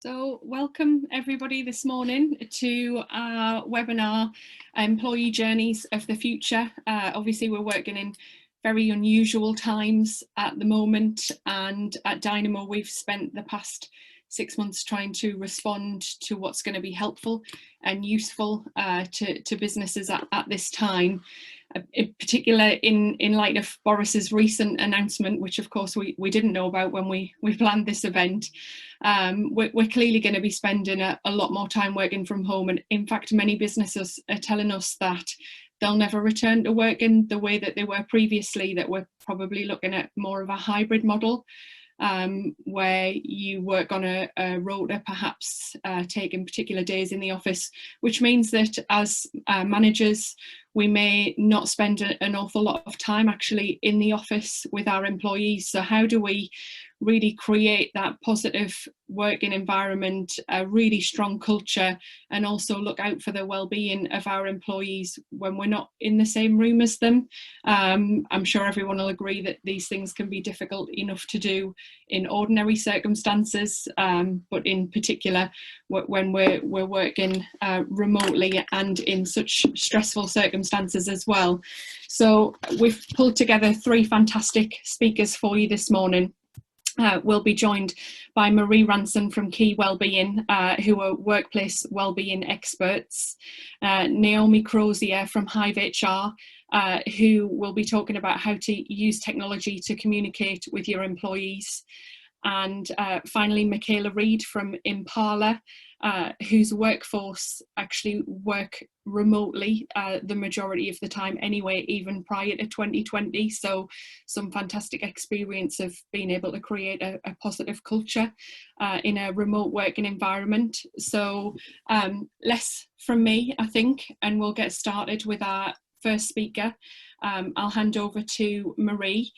So welcome everybody this morning to our webinar, Employee Journeys of the Future. Obviously we're working in very unusual times at the moment, and at Dynamo we've spent the past 6 months trying to respond to what's going to be helpful and useful to businesses at this time. In particular, in light of Boris's recent announcement, which of course we didn't know about when we planned this event, we're clearly going to be spending a lot more time working from home. And in fact, many businesses are telling us that they'll never return to work in the way that they were previously, that we're probably looking at more of a hybrid model, where you work on a rota, perhaps taking particular days in the office, which means that as managers, we may not spend an awful lot of time actually in the office with our employees. So how do we really create that positive working environment, a really strong culture, and also look out for the well-being of our employees when we're not in the same room as them? I'm sure everyone will agree that these things can be difficult enough to do in ordinary circumstances, but in particular when we're working remotely and in such stressful circumstances as well. So we've pulled together 3 fantastic speakers for you this morning. We'll be joined by Ranson from Key Wellbeing, who are workplace wellbeing experts, Naomi Crozier from Hive HR, who will be talking about how to use technology to communicate with your employees, and finally Michaela Reid from Impala, whose workforce actually work remotely the majority of the time anyway, even prior to 2020. So some fantastic experience of being able to create a positive culture in a remote working environment. So less from me, I think, and we'll get started with our first speaker. I'll hand over to Marie.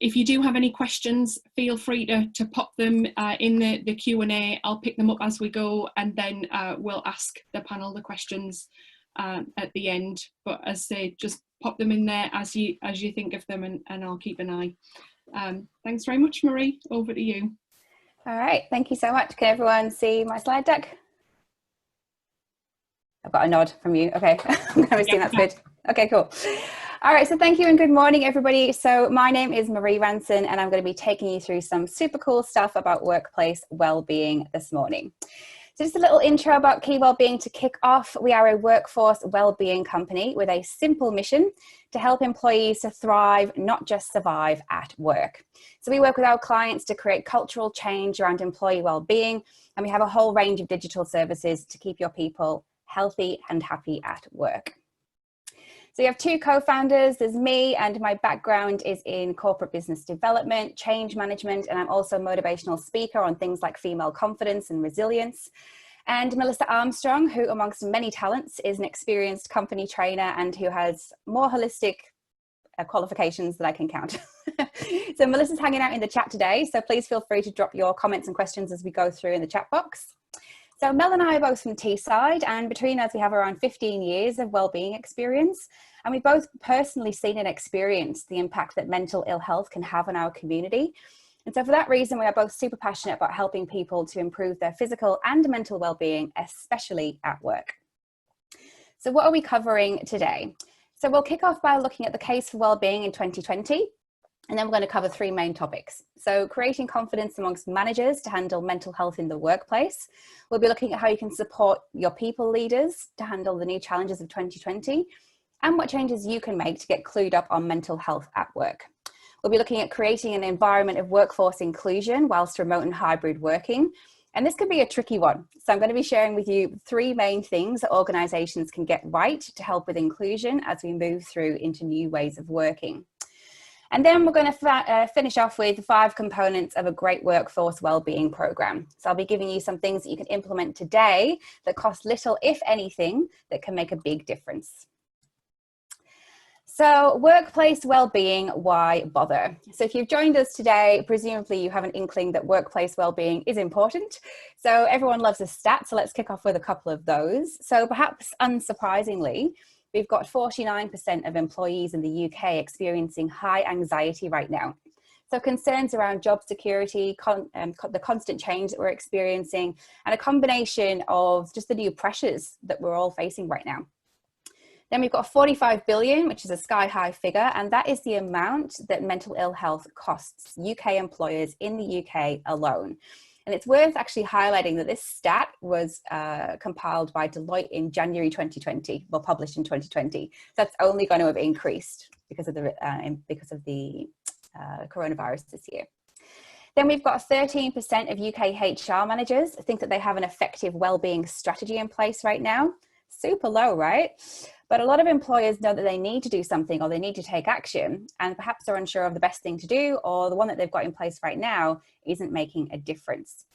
If you do have any questions, feel free to pop them in the Q&A. I'll pick them up as we go, and then we'll ask the panel the questions at the end. But as I say, just pop them in there as you think of them, and I'll keep an eye. Thanks very much, Marie. Over to you. All right, thank you so much. Can everyone see my slide deck? I've got a nod from you. Okay, I'm going to assume that's good. Okay, cool. All right, so thank you and good morning, everybody. So my name is Marie Ranson, and I'm going to be taking you through some super cool stuff about workplace wellbeing this morning. So just a little intro about Key Wellbeing to kick off. We are a workforce wellbeing company with a simple mission to help employees to thrive, not just survive at work. So we work with our clients to create cultural change around employee wellbeing, and we have a whole range of digital services to keep your people healthy and happy at work. So we have 2 co-founders. There's me, and my background is in corporate business development, change management, and I'm also a motivational speaker on things like female confidence and resilience. And Melissa Armstrong, who amongst many talents is an experienced company trainer and who has more holistic qualifications than I can count. So Melissa's hanging out in the chat today, so please feel free to drop your comments and questions as we go through in the chat box. So Mel and I are both from Teesside, and between us we have around 15 years of wellbeing experience, and we've both personally seen and experienced the impact that mental ill health can have on our community. And so for that reason, we are both super passionate about helping people to improve their physical and mental wellbeing, especially at work. So what are we covering today? So we'll kick off by looking at the case for wellbeing in 2020. And then we're going to cover 3 main topics. So creating confidence amongst managers to handle mental health in the workplace. We'll be looking at how you can support your people leaders to handle the new challenges of 2020 and what changes you can make to get clued up on mental health at work. We'll be looking at creating an environment of workforce inclusion whilst remote and hybrid working. And this could be a tricky one. So I'm going to be sharing with you 3 main things that organizations can get right to help with inclusion as we move through into new ways of working. And then we're going to finish off with 5 components of a great workforce wellbeing program. So I'll be giving you some things that you can implement today that cost little, if anything, that can make a big difference. So workplace wellbeing, why bother? So if you've joined us today, presumably you have an inkling that workplace wellbeing is important. So everyone loves a stat, so let's kick off with a couple of those. So perhaps unsurprisingly, we've got 49% of employees in the UK experiencing high anxiety right now. So concerns around job security, the constant change that we're experiencing, and a combination of just the new pressures that we're all facing right now. Then we've got 45 billion, which is a sky high figure, and that is the amount that mental ill health costs UK employers in the UK alone. And it's worth actually highlighting that this stat was compiled by Deloitte in January 2020, well, published in 2020. So that's only going to have increased because of the coronavirus this year. Then we've got 13% of UK HR managers think that they have an effective wellbeing strategy in place right now. Super low, right? But a lot of employers know that they need to do something or they need to take action, and perhaps they're unsure of the best thing to do, or the one that they've got in place right now isn't making a difference.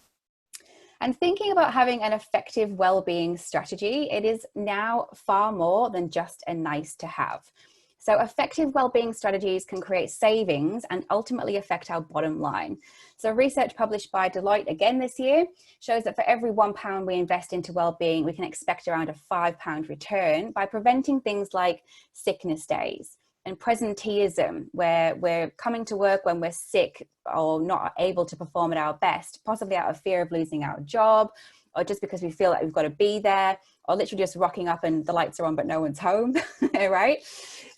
And thinking about having an effective wellbeing strategy, it is now far more than just a nice to have. So effective wellbeing strategies can create savings and ultimately affect our bottom line. So research published by Deloitte again this year shows that for every £1 we invest into wellbeing, we can expect around a £5 return by preventing things like sickness days and presenteeism, where we're coming to work when we're sick or not able to perform at our best, possibly out of fear of losing our job, or just because we feel like we've got to be there, or literally just rocking up and the lights are on but no one's home, right?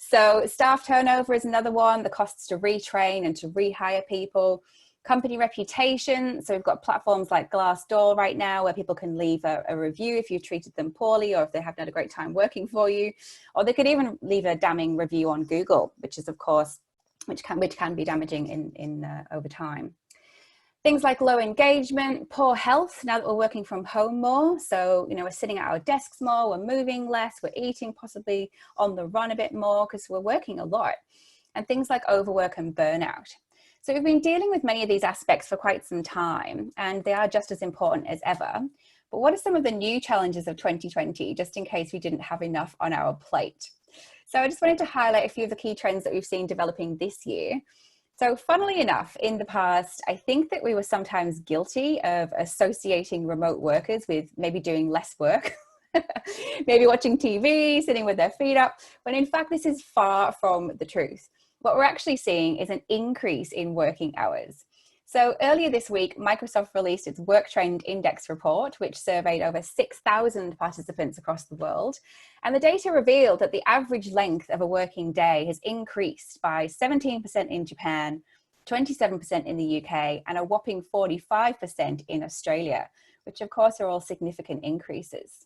So staff turnover is another one, the costs to retrain and to rehire people. Company reputation, so we've got platforms like Glassdoor right now where people can leave a review if you've treated them poorly or if they haven't had a great time working for you, or they could even leave a damning review on Google, which is of course, which can be damaging over time. Things like low engagement, poor health, now that we're working from home more. So, we're sitting at our desks more, we're moving less, we're eating possibly on the run a bit more because we're working a lot. And things like overwork and burnout. So we've been dealing with many of these aspects for quite some time, and they are just as important as ever. But what are some of the new challenges of 2020, just in case we didn't have enough on our plate? So I just wanted to highlight a few of the key trends that we've seen developing this year. So funnily enough, in the past, I think that we were sometimes guilty of associating remote workers with maybe doing less work, maybe watching TV, sitting with their feet up, when in fact, this is far from the truth. What we're actually seeing is an increase in working hours. So earlier this week, Microsoft released its Work Trend Index report, which surveyed over 6,000 participants across the world. And the data revealed that the average length of a working day has increased by 17% in Japan, 27% in the UK, and a whopping 45% in Australia, which of course are all significant increases.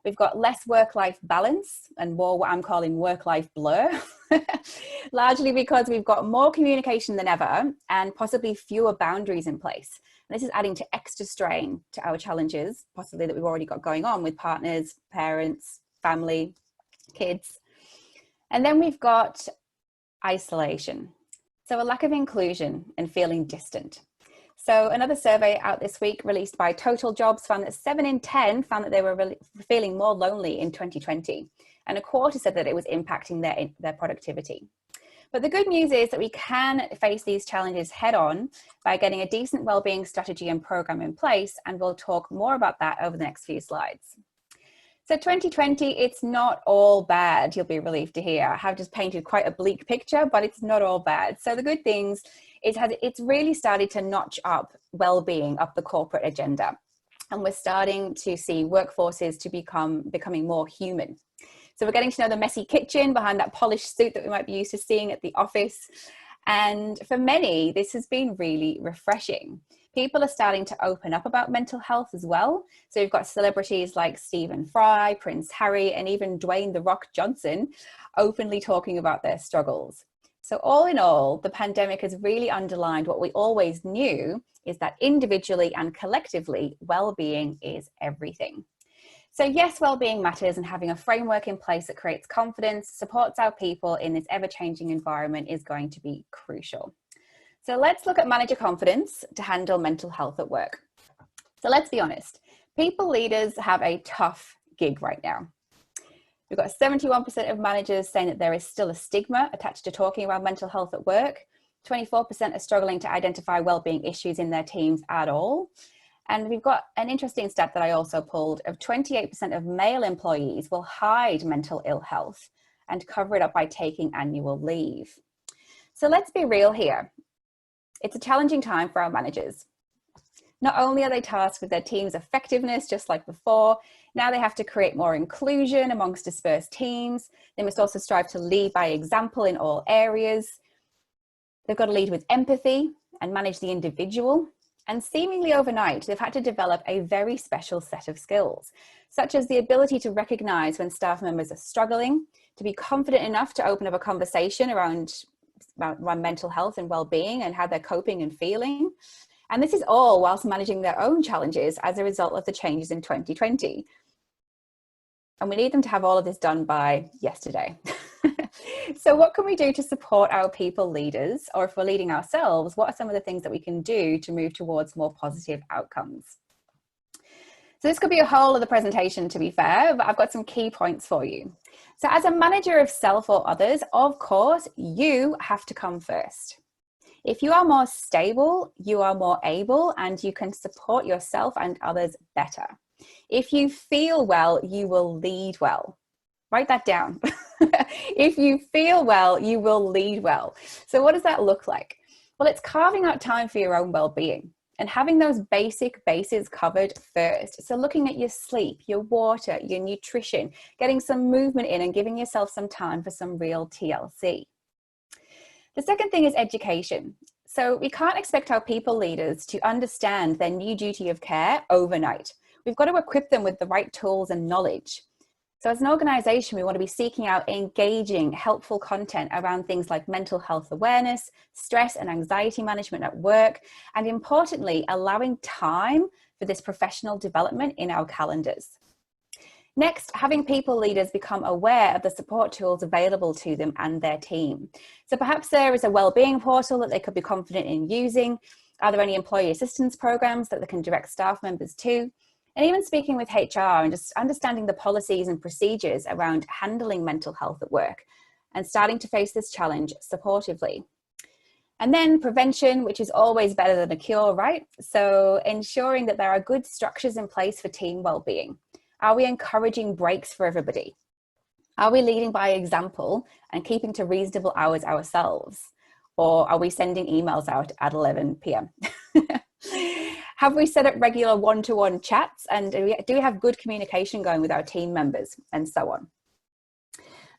We've got less work-life balance and more what I'm calling work-life blur, largely because we've got more communication than ever and possibly fewer boundaries in place. And this is adding to extra strain to our challenges, possibly that we've already got going on with partners, parents, family, kids. And then we've got isolation. So a lack of inclusion and feeling distant. So another survey out this week released by Total Jobs found that 7 in 10 found that they were feeling more lonely in 2020. And a quarter said that it was impacting their productivity. But the good news is that we can face these challenges head on by getting a decent wellbeing strategy and program in place. And we'll talk more about that over the next few slides. So 2020, it's not all bad, you'll be relieved to hear. I have just painted quite a bleak picture, but it's not all bad. So the good things is it's really started to notch up well-being up the corporate agenda. And we're starting to see workforces to becoming more human. So we're getting to know the messy kitchen behind that polished suit that we might be used to seeing at the office. And for many, this has been really refreshing. People are starting to open up about mental health as well. So we've got celebrities like Stephen Fry, Prince Harry, and even Dwayne "The Rock" Johnson openly talking about their struggles. So all in all, the pandemic has really underlined what we always knew, is that individually and collectively, well-being is everything. So yes, well-being matters, and having a framework in place that creates confidence, supports our people in this ever-changing environment is going to be crucial. So let's look at manager confidence to handle mental health at work. So let's be honest, people leaders have a tough gig right now. We've got 71% of managers saying that there is still a stigma attached to talking about mental health at work. 24% are struggling to identify wellbeing issues in their teams at all. And we've got an interesting stat that I also pulled of 28% of male employees will hide mental ill health and cover it up by taking annual leave. So let's be real here. It's a challenging time for our managers. Not only are they tasked with their team's effectiveness, just like before, now they have to create more inclusion amongst dispersed teams. They must also strive to lead by example in all areas. They've got to lead with empathy and manage the individual. And seemingly overnight, they've had to develop a very special set of skills, such as the ability to recognize when staff members are struggling, to be confident enough to open up a conversation around mental health and well-being and how they're coping and feeling. And this is all whilst managing their own challenges as a result of the changes in 2020. And we need them to have all of this done by yesterday. So what can we do to support our people leaders? Or if we're leading ourselves, what are some of the things that we can do to move towards more positive outcomes? So this could be a whole other presentation, to be fair, but I've got some key points for you. So as a manager of self or others, of course, you have to come first. If you are more stable, you are more able, and you can support yourself and others better. If you feel well, you will lead well. Write that down. If you feel well, you will lead well. So what does that look like? Well, it's carving out time for your own well-being and having those basic bases covered first. So looking at your sleep, your water, your nutrition, getting some movement in and giving yourself some time for some real TLC. The second thing is education. So we can't expect our people leaders to understand their new duty of care overnight. We've got to equip them with the right tools and knowledge. So as an organization, we want to be seeking out engaging, helpful content around things like mental health awareness, stress and anxiety management at work, and importantly, allowing time for this professional development in our calendars. Next, having people leaders become aware of the support tools available to them and their team. So perhaps there is a wellbeing portal that they could be confident in using. Are there any employee assistance programs that they can direct staff members to? And even speaking with HR and just understanding the policies and procedures around handling mental health at work and starting to face this challenge supportively. And then prevention, which is always better than a cure, right? So ensuring that there are good structures in place for team wellbeing. Are we encouraging breaks for everybody? Are we leading by example and keeping to reasonable hours ourselves? Or are we sending emails out at 11 p.m.? Have we set up regular one-to-one chats? And do we have good communication going with our team members and so on?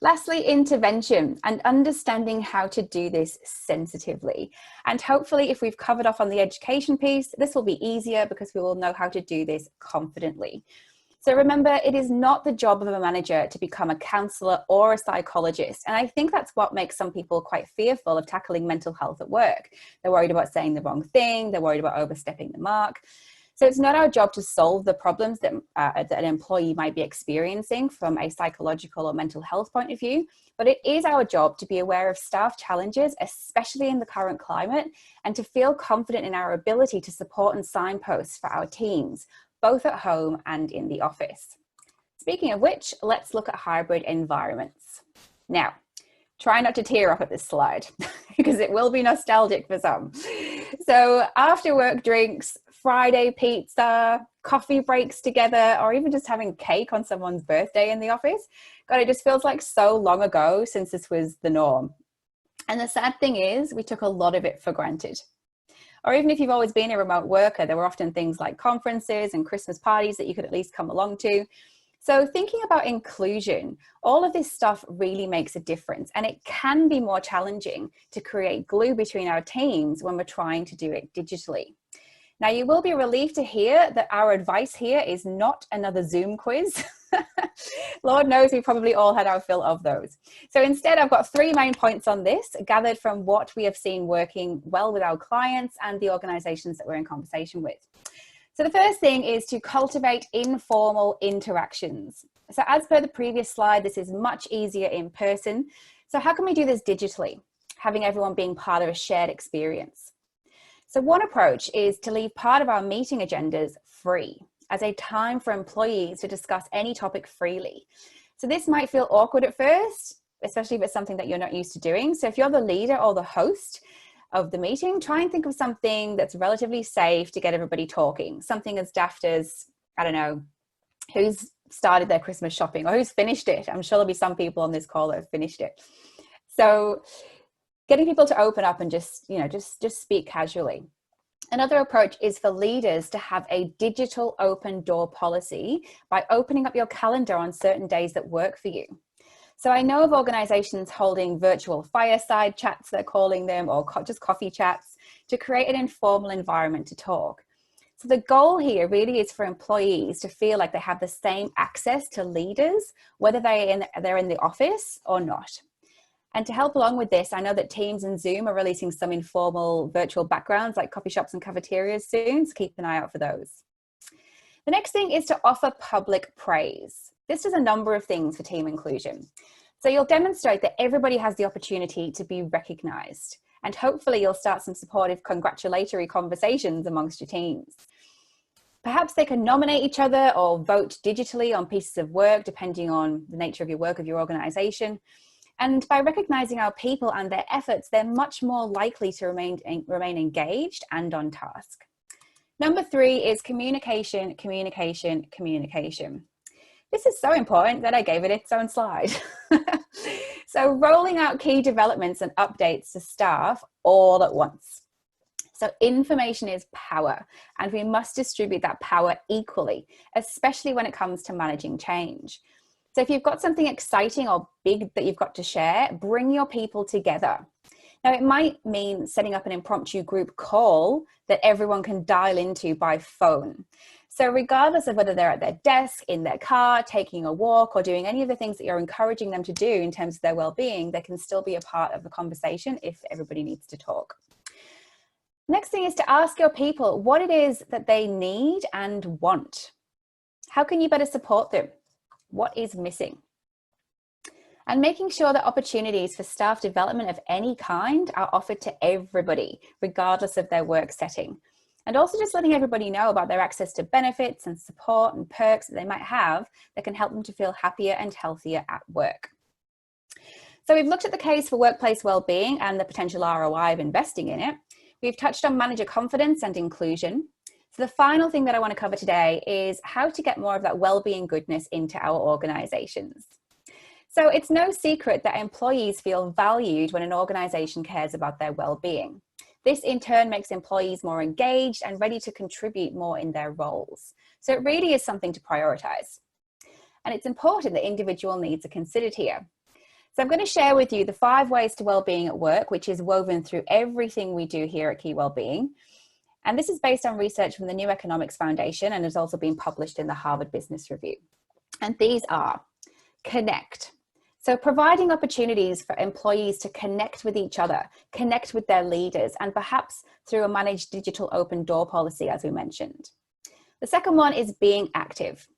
Lastly, intervention and understanding how to do this sensitively. And hopefully, if we've covered off on the education piece, this will be easier because we will know how to do this confidently. So remember, it is not the job of a manager to become a counsellor or a psychologist. And I think that's what makes some people quite fearful of tackling mental health at work. They're worried about saying the wrong thing. They're worried about overstepping the mark. So it's not our job to solve the problems that an employee might be experiencing from a psychological or mental health point of view, but it is our job to be aware of staff challenges, especially in the current climate, and to feel confident in our ability to support and signpost for our teams, both at home and in the office. Speaking of which, let's look at hybrid environments. Now, try not to tear up at this slide because it will be nostalgic for some. So after work drinks, Friday pizza, coffee breaks together, or even just having cake on someone's birthday in the office. God, it just feels like so long ago since this was the norm. And the sad thing is we took a lot of it for granted. Or even if you've always been a remote worker, there were often things like conferences and Christmas parties that you could at least come along to. So thinking about inclusion, all of this stuff really makes a difference, and it can be more challenging to create glue between our teams when we're trying to do it digitally. Now, you will be relieved to hear that our advice here is not another Zoom quiz. Lord knows we probably all had our fill of those. So instead, I've got 3 main points on this, gathered from what we have seen working well with our clients and the organizations that we're in conversation with. So the first thing is to cultivate informal interactions. So as per the previous slide, this is much easier in person. So how can we do this digitally? Having everyone being part of a shared experience. So one approach is to leave part of our meeting agendas free as a time for employees to discuss any topic freely. So this might feel awkward at first, especially if it's something that you're not used to doing. So if you're the leader or the host of the meeting, try and think of something that's relatively safe to get everybody talking. Something as daft as, I don't know, who's started their Christmas shopping or who's finished it. I'm sure there'll be some people on this call that have finished it. So Getting people to open up and just speak casually. Another approach is for leaders to have a digital open door policy by opening up your calendar on certain days that work for you. So I know of organizations holding virtual fireside chats, they're calling them, or just coffee chats, to create an informal environment to talk. So the goal here really is for employees to feel like they have the same access to leaders, whether they're in the office or not. And to help along with this, I know that Teams and Zoom are releasing some informal virtual backgrounds like coffee shops and cafeterias soon, so keep an eye out for those. The next thing is to offer public praise. This does a number of things for team inclusion. So you'll demonstrate that everybody has the opportunity to be recognized, and hopefully you'll start some supportive congratulatory conversations amongst your teams. Perhaps they can nominate each other or vote digitally on pieces of work, depending on the nature of your work of your organization. And by recognizing our people and their efforts, they're much more likely to remain engaged and on task. Number 3 is communication, communication, communication. This is so important that I gave it its own slide. So rolling out key developments and updates to staff all at once. So information is power, and we must distribute that power equally, especially when it comes to managing change. So if you've got something exciting or big that you've got to share, bring your people together. Now, it might mean setting up an impromptu group call that everyone can dial into by phone. So regardless of whether they're at their desk, in their car, taking a walk, or doing any of the things that you're encouraging them to do in terms of their well-being, they can still be a part of the conversation if everybody needs to talk. Next thing is to ask your people what it is that they need and want. How can you better support them? What is missing? And making sure that opportunities for staff development of any kind are offered to everybody, regardless of their work setting. And also just letting everybody know about their access to benefits and support and perks that they might have that can help them to feel happier and healthier at work. So we've looked at the case for workplace well-being and the potential ROI of investing in it. We've touched on manager confidence and inclusion. So the final thing that I want to cover today is how to get more of that well-being goodness into our organizations. So it's no secret that employees feel valued when an organization cares about their well-being. This in turn makes employees more engaged and ready to contribute more in their roles. So it really is something to prioritize. And it's important that individual needs are considered here. So I'm going to share with you the 5 ways to well-being at work, which is woven through everything we do here at Key Wellbeing. And this is based on research from the New Economics Foundation and has also been published in the Harvard Business Review. And these are connect. So providing opportunities for employees to connect with each other, connect with their leaders, and perhaps through a managed digital open door policy, as we mentioned. The second one is being active.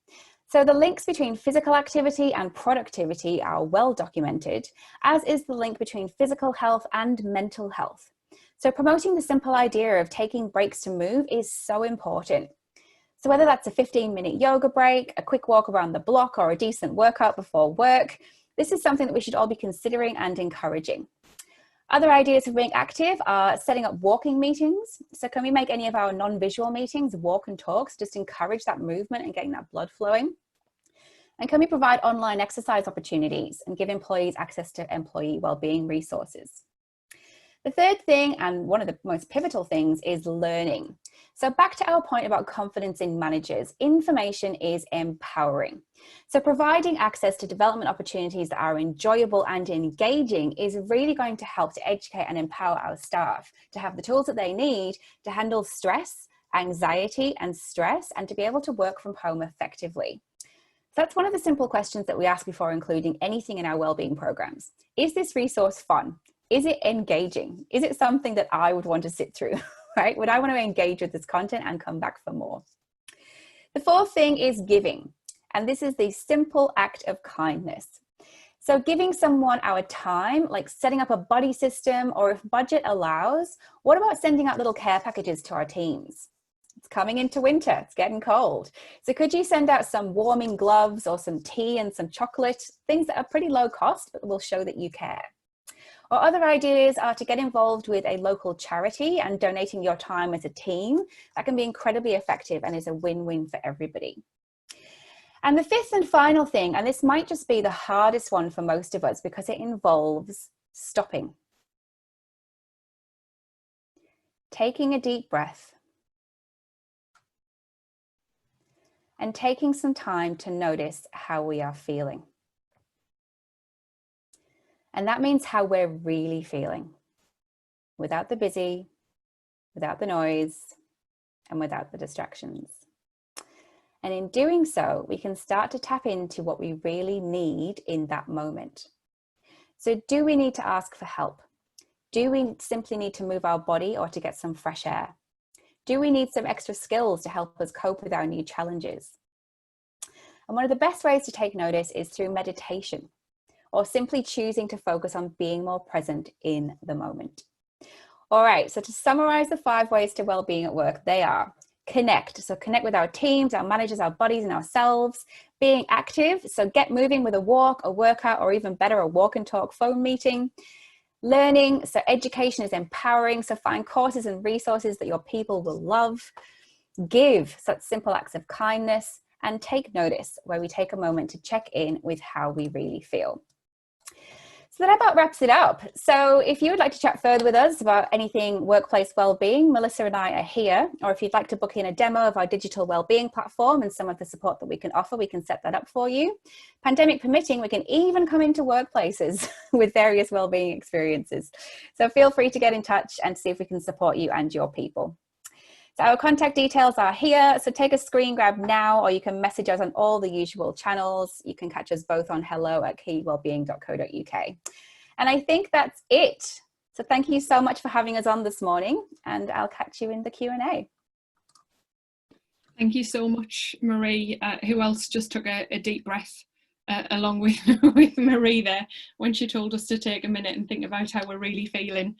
So the links between physical activity and productivity are well documented, as is the link between physical health and mental health. So promoting the simple idea of taking breaks to move is so important. So whether that's a 15-minute yoga break, a quick walk around the block, or a decent workout before work, this is something that we should all be considering and encouraging. Other ideas for being active are setting up walking meetings. So can we make any of our non-visual meetings walk and talks, just encourage that movement and getting that blood flowing? And can we provide online exercise opportunities and give employees access to employee wellbeing resources? The third thing, and one of the most pivotal things, is learning. So back to our point about confidence in managers, information is empowering. So providing access to development opportunities that are enjoyable and engaging is really going to help to educate and empower our staff to have the tools that they need to handle stress, anxiety, and stress, and to be able to work from home effectively. So that's one of the simple questions that we ask before including anything in our wellbeing programs. Is this resource fun? Is it engaging? Is it something that I would want to sit through, right? Would I want to engage with this content and come back for more? The fourth thing is giving. And this is the simple act of kindness. So giving someone our time, like setting up a buddy system, or if budget allows, what about sending out little care packages to our teams? It's coming into winter, it's getting cold. So could you send out some warming gloves or some tea and some chocolate, things that are pretty low cost, but will show that you care? Or other ideas are to get involved with a local charity and donating your time as a team. That can be incredibly effective and is a win-win for everybody. And the fifth and final thing, and this might just be the hardest one for most of us because it involves stopping. taking a deep breath and taking some time to notice how we are feeling. And that means how we're really feeling, without the busy, without the noise, and without the distractions. And in doing so, we can start to tap into what we really need in that moment. So do we need to ask for help? Do we simply need to move our body or to get some fresh air? Do we need some extra skills to help us cope with our new challenges? And one of the best ways to take notice is through meditation, or simply choosing to focus on being more present in the moment. All right, so to summarize the 5 ways to well-being at work, they are: connect, so connect with our teams, our managers, our bodies, and ourselves. Being active, so get moving with a walk, a workout, or even better, a walk and talk phone meeting. Learning, so education is empowering, so find courses and resources that your people will love. Give, such simple acts of kindness. And take notice, where we take a moment to check in with how we really feel. So that about wraps it up. So if you would like to chat further with us about anything workplace wellbeing, Melissa and I are here. Or if you'd like to book in a demo of our digital wellbeing platform and some of the support that we can offer, we can set that up for you. Pandemic permitting, we can even come into workplaces with various wellbeing experiences. So feel free to get in touch and see if we can support you and your people. So our contact details are here. So take a screen grab now, or you can message us on all the usual channels. You can catch us both on hello@keywellbeing.co.uk. And I think that's it. So thank you so much for having us on this morning, and I'll catch you in the Q&A. Thank you so much, Marie. Who else just took a deep breath along with, with Marie there when she told us to take a minute and think about how we're really feeling.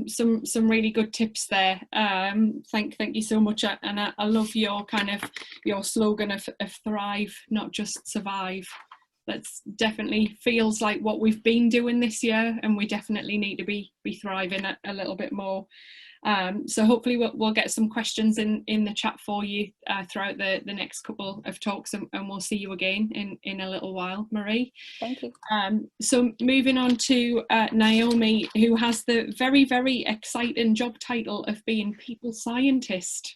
Some really good tips there. Thank you so much. And I love your your slogan of thrive, not just survive. That's definitely feels like what we've been doing this year, and we definitely need to be thriving a little bit more. So hopefully we'll get some questions in the chat for you throughout the next couple of talks, and we'll see you again in a little while, Marie. Thank you. So moving on to Naomi, who has the very, very exciting job title of being people scientist.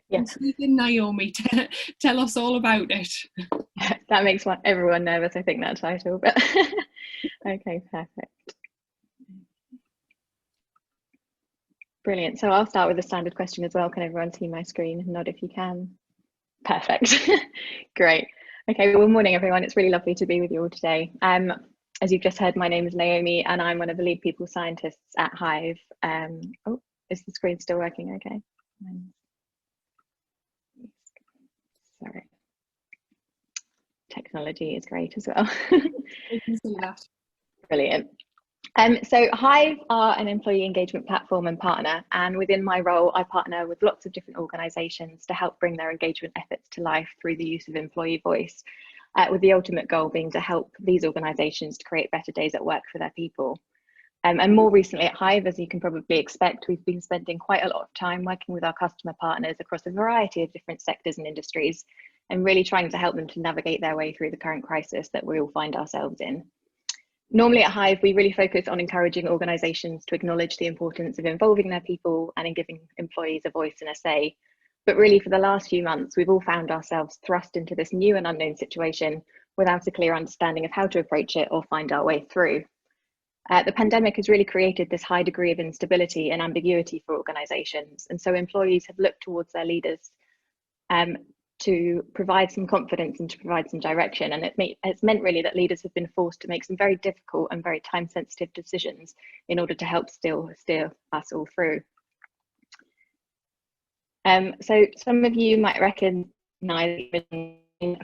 Yes. Naomi, tell us all about it. That makes everyone nervous, I think, that title, but okay, perfect. Brilliant. So I'll start with a standard question as well. Can everyone see my screen? Nod if you can. Perfect. Great. Okay, well, morning everyone. It's really lovely to be with you all today. As you've just heard, my name is Naomi and I'm one of the lead people scientists at Hive. Oh, is the screen still working okay? Sorry. Technology is great as well. We can see that. Brilliant. So Hive are an employee engagement platform and partner, and within my role I partner with lots of different organisations to help bring their engagement efforts to life through the use of employee voice, with the ultimate goal being to help these organisations to create better days at work for their people. And more recently at Hive, as you can probably expect, we've been spending quite a lot of time working with our customer partners across a variety of different sectors and industries, and really trying to help them to navigate their way through the current crisis that we all find ourselves in. Normally at Hive, we really focus on encouraging organisations to acknowledge the importance of involving their people and in giving employees a voice and a say. But really for the last few months, we've all found ourselves thrust into this new and unknown situation without a clear understanding of how to approach it or find our way through. The pandemic has really created this high degree of instability and ambiguity for organisations. And so employees have looked towards their leaders to provide some confidence and to provide some direction. And it's meant really that leaders have been forced to make some very difficult and very time sensitive decisions in order to help still steer us all through. So some of you might recognise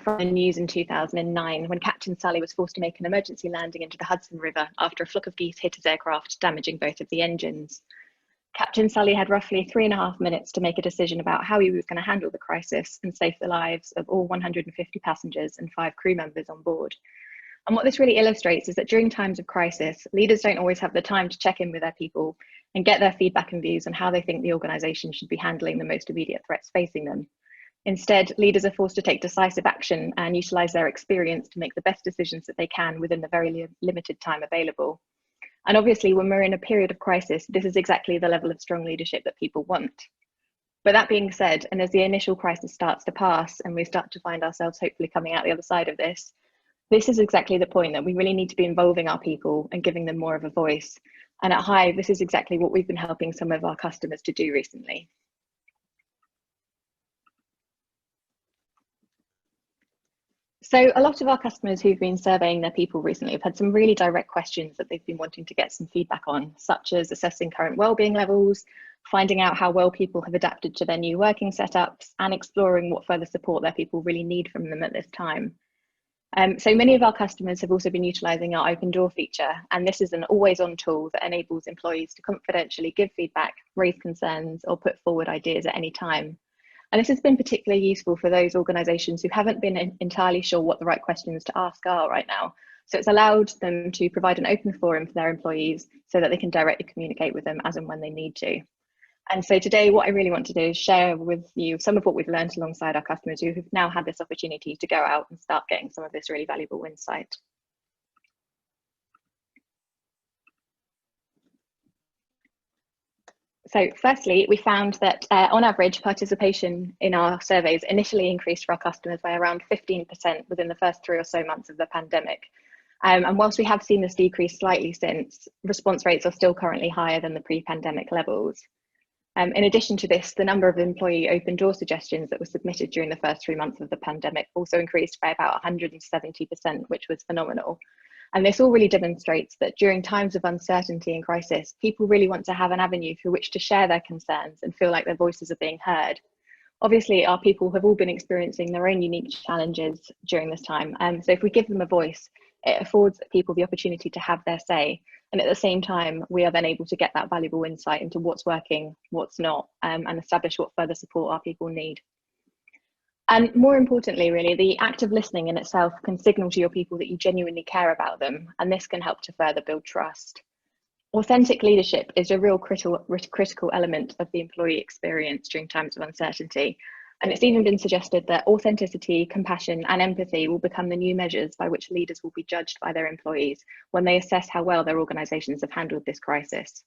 from the news in 2009 when Captain Sally was forced to make an emergency landing into the Hudson River after a flock of geese hit his aircraft, damaging both of the engines. Captain Sally had roughly 3.5 minutes to make a decision about how he was going to handle the crisis and save the lives of all 150 passengers and 5 crew members on board. And what this really illustrates is that during times of crisis, leaders don't always have the time to check in with their people and get their feedback and views on how they think the organisation should be handling the most immediate threats facing them. Instead, leaders are forced to take decisive action and utilise their experience to make the best decisions that they can within the very limited time available. And obviously, when we're in a period of crisis, this is exactly the level of strong leadership that people want. But that being said, and as the initial crisis starts to pass and we start to find ourselves hopefully coming out the other side of this, this is exactly the point that we really need to be involving our people and giving them more of a voice. And at Hive, this is exactly what we've been helping some of our customers to do recently. So a lot of our customers who've been surveying their people recently have had some really direct questions that they've been wanting to get some feedback on, such as assessing current wellbeing levels, finding out how well people have adapted to their new working setups, and exploring what further support their people really need from them at this time. So many of our customers have also been utilising our open door feature, and this is an always-on tool that enables employees to confidentially give feedback, raise concerns, or put forward ideas at any time. And this has been particularly useful for those organisations who haven't been entirely sure what the right questions to ask are right now. So it's allowed them to provide an open forum for their employees so that they can directly communicate with them as and when they need to. And so today, what I really want to do is share with you some of what we've learned alongside our customers who have now had this opportunity to go out and start getting some of this really valuable insight. So firstly, we found that on average, participation in our surveys initially increased for our customers by around 15% within the first 3 or so months of the pandemic. And whilst we have seen this decrease slightly since, response rates are still currently higher than the pre-pandemic levels. In addition to this, the number of employee open door suggestions that were submitted during the first 3 months of the pandemic also increased by about 170%, which was phenomenal. And this all really demonstrates that during times of uncertainty and crisis, people really want to have an avenue through which to share their concerns and feel like their voices are being heard. Obviously, our people have all been experiencing their own unique challenges during this time. So if we give them a voice, it affords people the opportunity to have their say. And at the same time, we are then able to get that valuable insight into what's working, what's not, and establish what further support our people need. And more importantly, really, the act of listening in itself can signal to your people that you genuinely care about them, and this can help to further build trust. Authentic leadership is a real critical element of the employee experience during times of uncertainty. And it's even been suggested that authenticity, compassion, and empathy will become the new measures by which leaders will be judged by their employees when they assess how well their organisations have handled this crisis.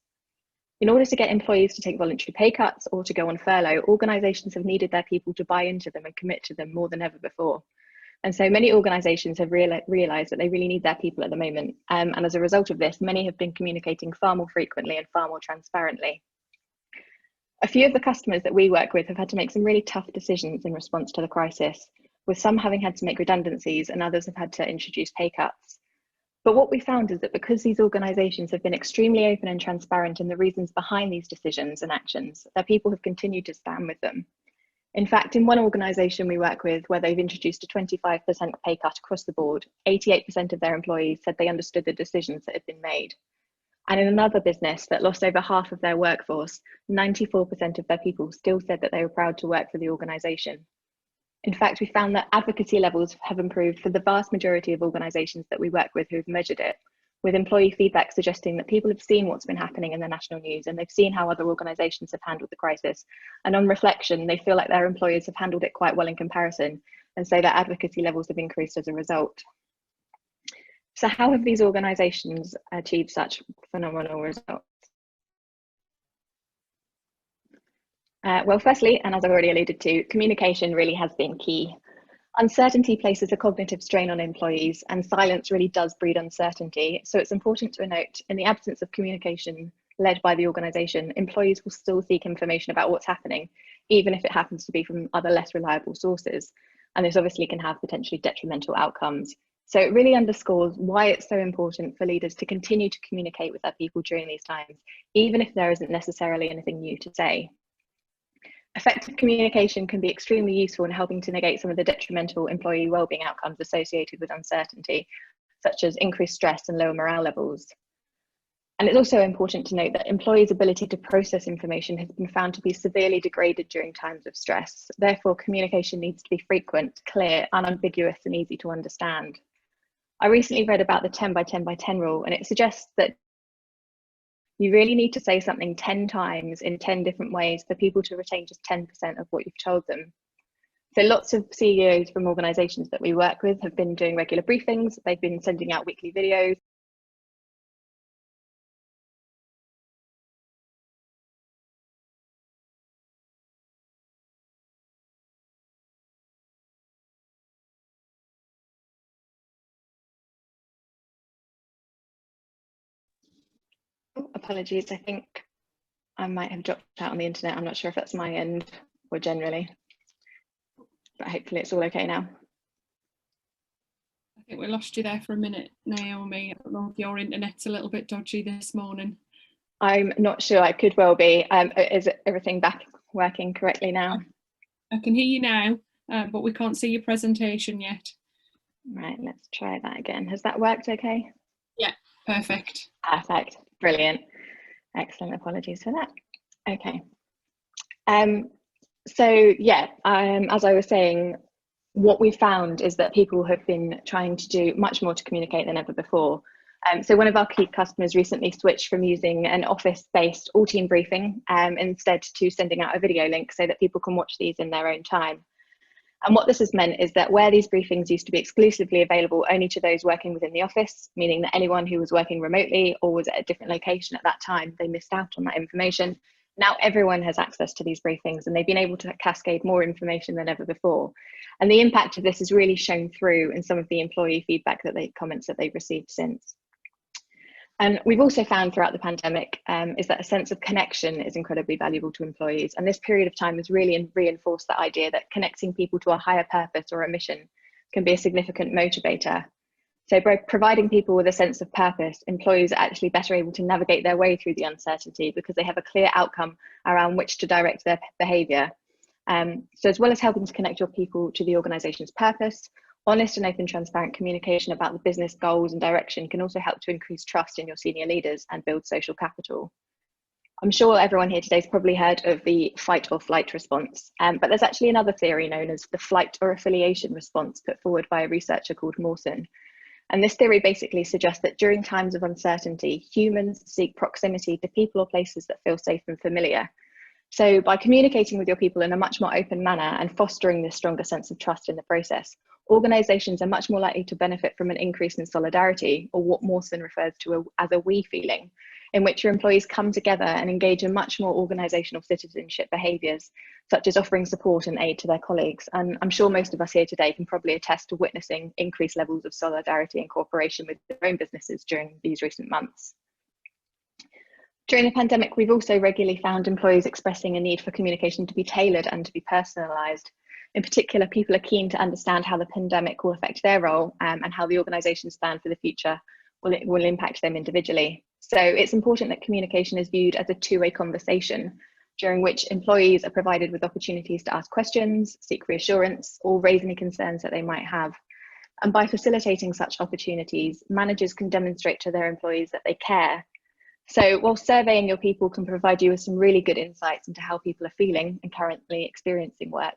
In order to get employees to take voluntary pay cuts or to go on furlough, organisations have needed their people to buy into them and commit to them more than ever before. And so many organisations have realised that they really need their people at the moment. And as a result of this, many have been communicating far more frequently and far more transparently. A few of the customers that we work with have had to make some really tough decisions in response to the crisis, with some having had to make redundancies and others have had to introduce pay cuts. But what we found is that because these organisations have been extremely open and transparent in the reasons behind these decisions and actions, their people have continued to stand with them. In fact, in one organisation we work with where they've introduced a 25% pay cut across the board, 88% of their employees said they understood the decisions that had been made. And in another business that lost over half of their workforce, 94% of their people still said that they were proud to work for the organisation. In fact, we found that advocacy levels have improved for the vast majority of organisations that we work with who've measured it, with employee feedback suggesting that people have seen what's been happening in the national news and they've seen how other organisations have handled the crisis. And on reflection, they feel like their employers have handled it quite well in comparison, and so their advocacy levels have increased as a result. So how have these organisations achieved such phenomenal results? Well, firstly, and as I've already alluded to, communication really has been key. Uncertainty places a cognitive strain on employees, and silence really does breed uncertainty. So it's important to note, in the absence of communication led by the organisation, employees will still seek information about what's happening, even if it happens to be from other less reliable sources. And this obviously can have potentially detrimental outcomes. So it really underscores why it's so important for leaders to continue to communicate with their people during these times, even if there isn't necessarily anything new to say. Effective communication can be extremely useful in helping to negate some of the detrimental employee wellbeing outcomes associated with uncertainty, such as increased stress and lower morale levels. And it's also important to note that employees' ability to process information has been found to be severely degraded during times of stress. Therefore, communication needs to be frequent, clear, unambiguous, and easy to understand. I recently read about the 10 by 10 by 10 rule, and it suggests that you really need to say something 10 times in 10 different ways for people to retain just 10% of what you've told them. So lots of CEOs from organisations that we work with have been doing regular briefings. They've been sending out weekly videos. apologies. I think I might have dropped out on the internet. I'm not sure if that's my end or generally, but hopefully it's all okay now. I think we lost you there for a minute, Naomi. I don't know if your internet's a little bit dodgy this morning. I'm not sure. I could well be. Is everything back working correctly now? I can hear you now, but we can't see your presentation yet. Right, let's try that again. Has that worked okay? Yeah, perfect. Perfect, brilliant. Excellent, apologies for that. Okay. So yeah, as I was saying, what we found is that people have been trying to do much more to communicate than ever before. So one of our key customers recently switched from using an office-based all-team briefing instead to sending out a video link so that people can watch these in their own time. And what this has meant is that where these briefings used to be exclusively available only to those working within the office, meaning that anyone who was working remotely or was at a different location at that time, they missed out on that information. Now everyone has access to these briefings and they've been able to cascade more information than ever before. And the impact of this is really shown through in some of the employee feedback comments that they've received since. And we've also found throughout the pandemic is that a sense of connection is incredibly valuable to employees. And this period of time has really reinforced the idea that connecting people to a higher purpose or a mission can be a significant motivator. So by providing people with a sense of purpose, employees are actually better able to navigate their way through the uncertainty because they have a clear outcome around which to direct their behaviour. So as well as helping to connect your people to the organisation's purpose, honest and open transparent communication about the business goals and direction can also help to increase trust in your senior leaders and build social capital. I'm sure everyone here today has probably heard of the fight or flight response, but there's actually another theory known as the flight or affiliation response put forward by a researcher called Mawson. And this theory basically suggests that during times of uncertainty, humans seek proximity to people or places that feel safe and familiar. So by communicating with your people in a much more open manner and fostering this stronger sense of trust in the process, organisations are much more likely to benefit from an increase in solidarity, or what Mawson refers to as a we feeling, in which your employees come together and engage in much more organisational citizenship behaviours, such as offering support and aid to their colleagues. And I'm sure most of us here today can probably attest to witnessing increased levels of solidarity and cooperation with their own businesses during these recent months. During the pandemic, we've also regularly found employees expressing a need for communication to be tailored and to be personalised. In particular, people are keen to understand how the pandemic will affect their role and how the organisation's plan for the future will impact them individually. So it's important that communication is viewed as a two-way conversation, during which employees are provided with opportunities to ask questions, seek reassurance, or raise any concerns that they might have. And by facilitating such opportunities, managers can demonstrate to their employees that they care. So while surveying your people can provide you with some really good insights into how people are feeling and currently experiencing work,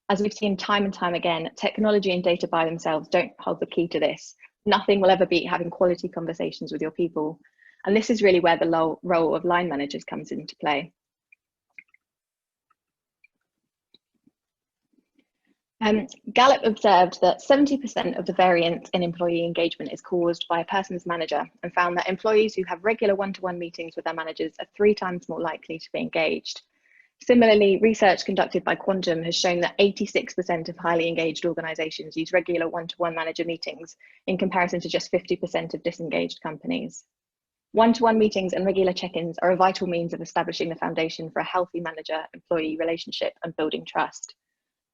as we've seen time and time again, technology and data by themselves don't hold the key to this. Nothing will ever beat having quality conversations with your people. And this is really where the role of line managers comes into play. Gallup observed that 70% of the variance in employee engagement is caused by a person's manager, and found that employees who have regular one-to-one meetings with their managers are 3 times more likely to be engaged. Similarly, research conducted by Quantum has shown that 86% of highly engaged organisations use regular one-to-one manager meetings, in comparison to just 50% of disengaged companies. One-to-one meetings and regular check-ins are a vital means of establishing the foundation for a healthy manager-employee relationship and building trust.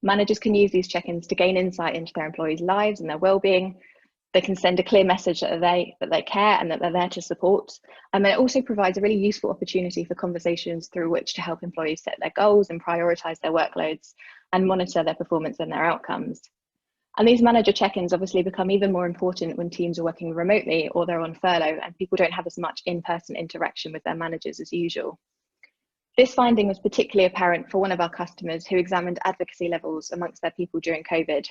Managers can use these check-ins to gain insight into their employees' lives and their well-being. They can send a clear message that they care and that they're there to support. And it also provides a really useful opportunity for conversations through which to help employees set their goals and prioritise their workloads and monitor their performance and their outcomes. And these manager check-ins obviously become even more important when teams are working remotely or they're on furlough and people don't have as much in-person interaction with their managers as usual. This finding was particularly apparent for one of our customers who examined advocacy levels amongst their people during COVID.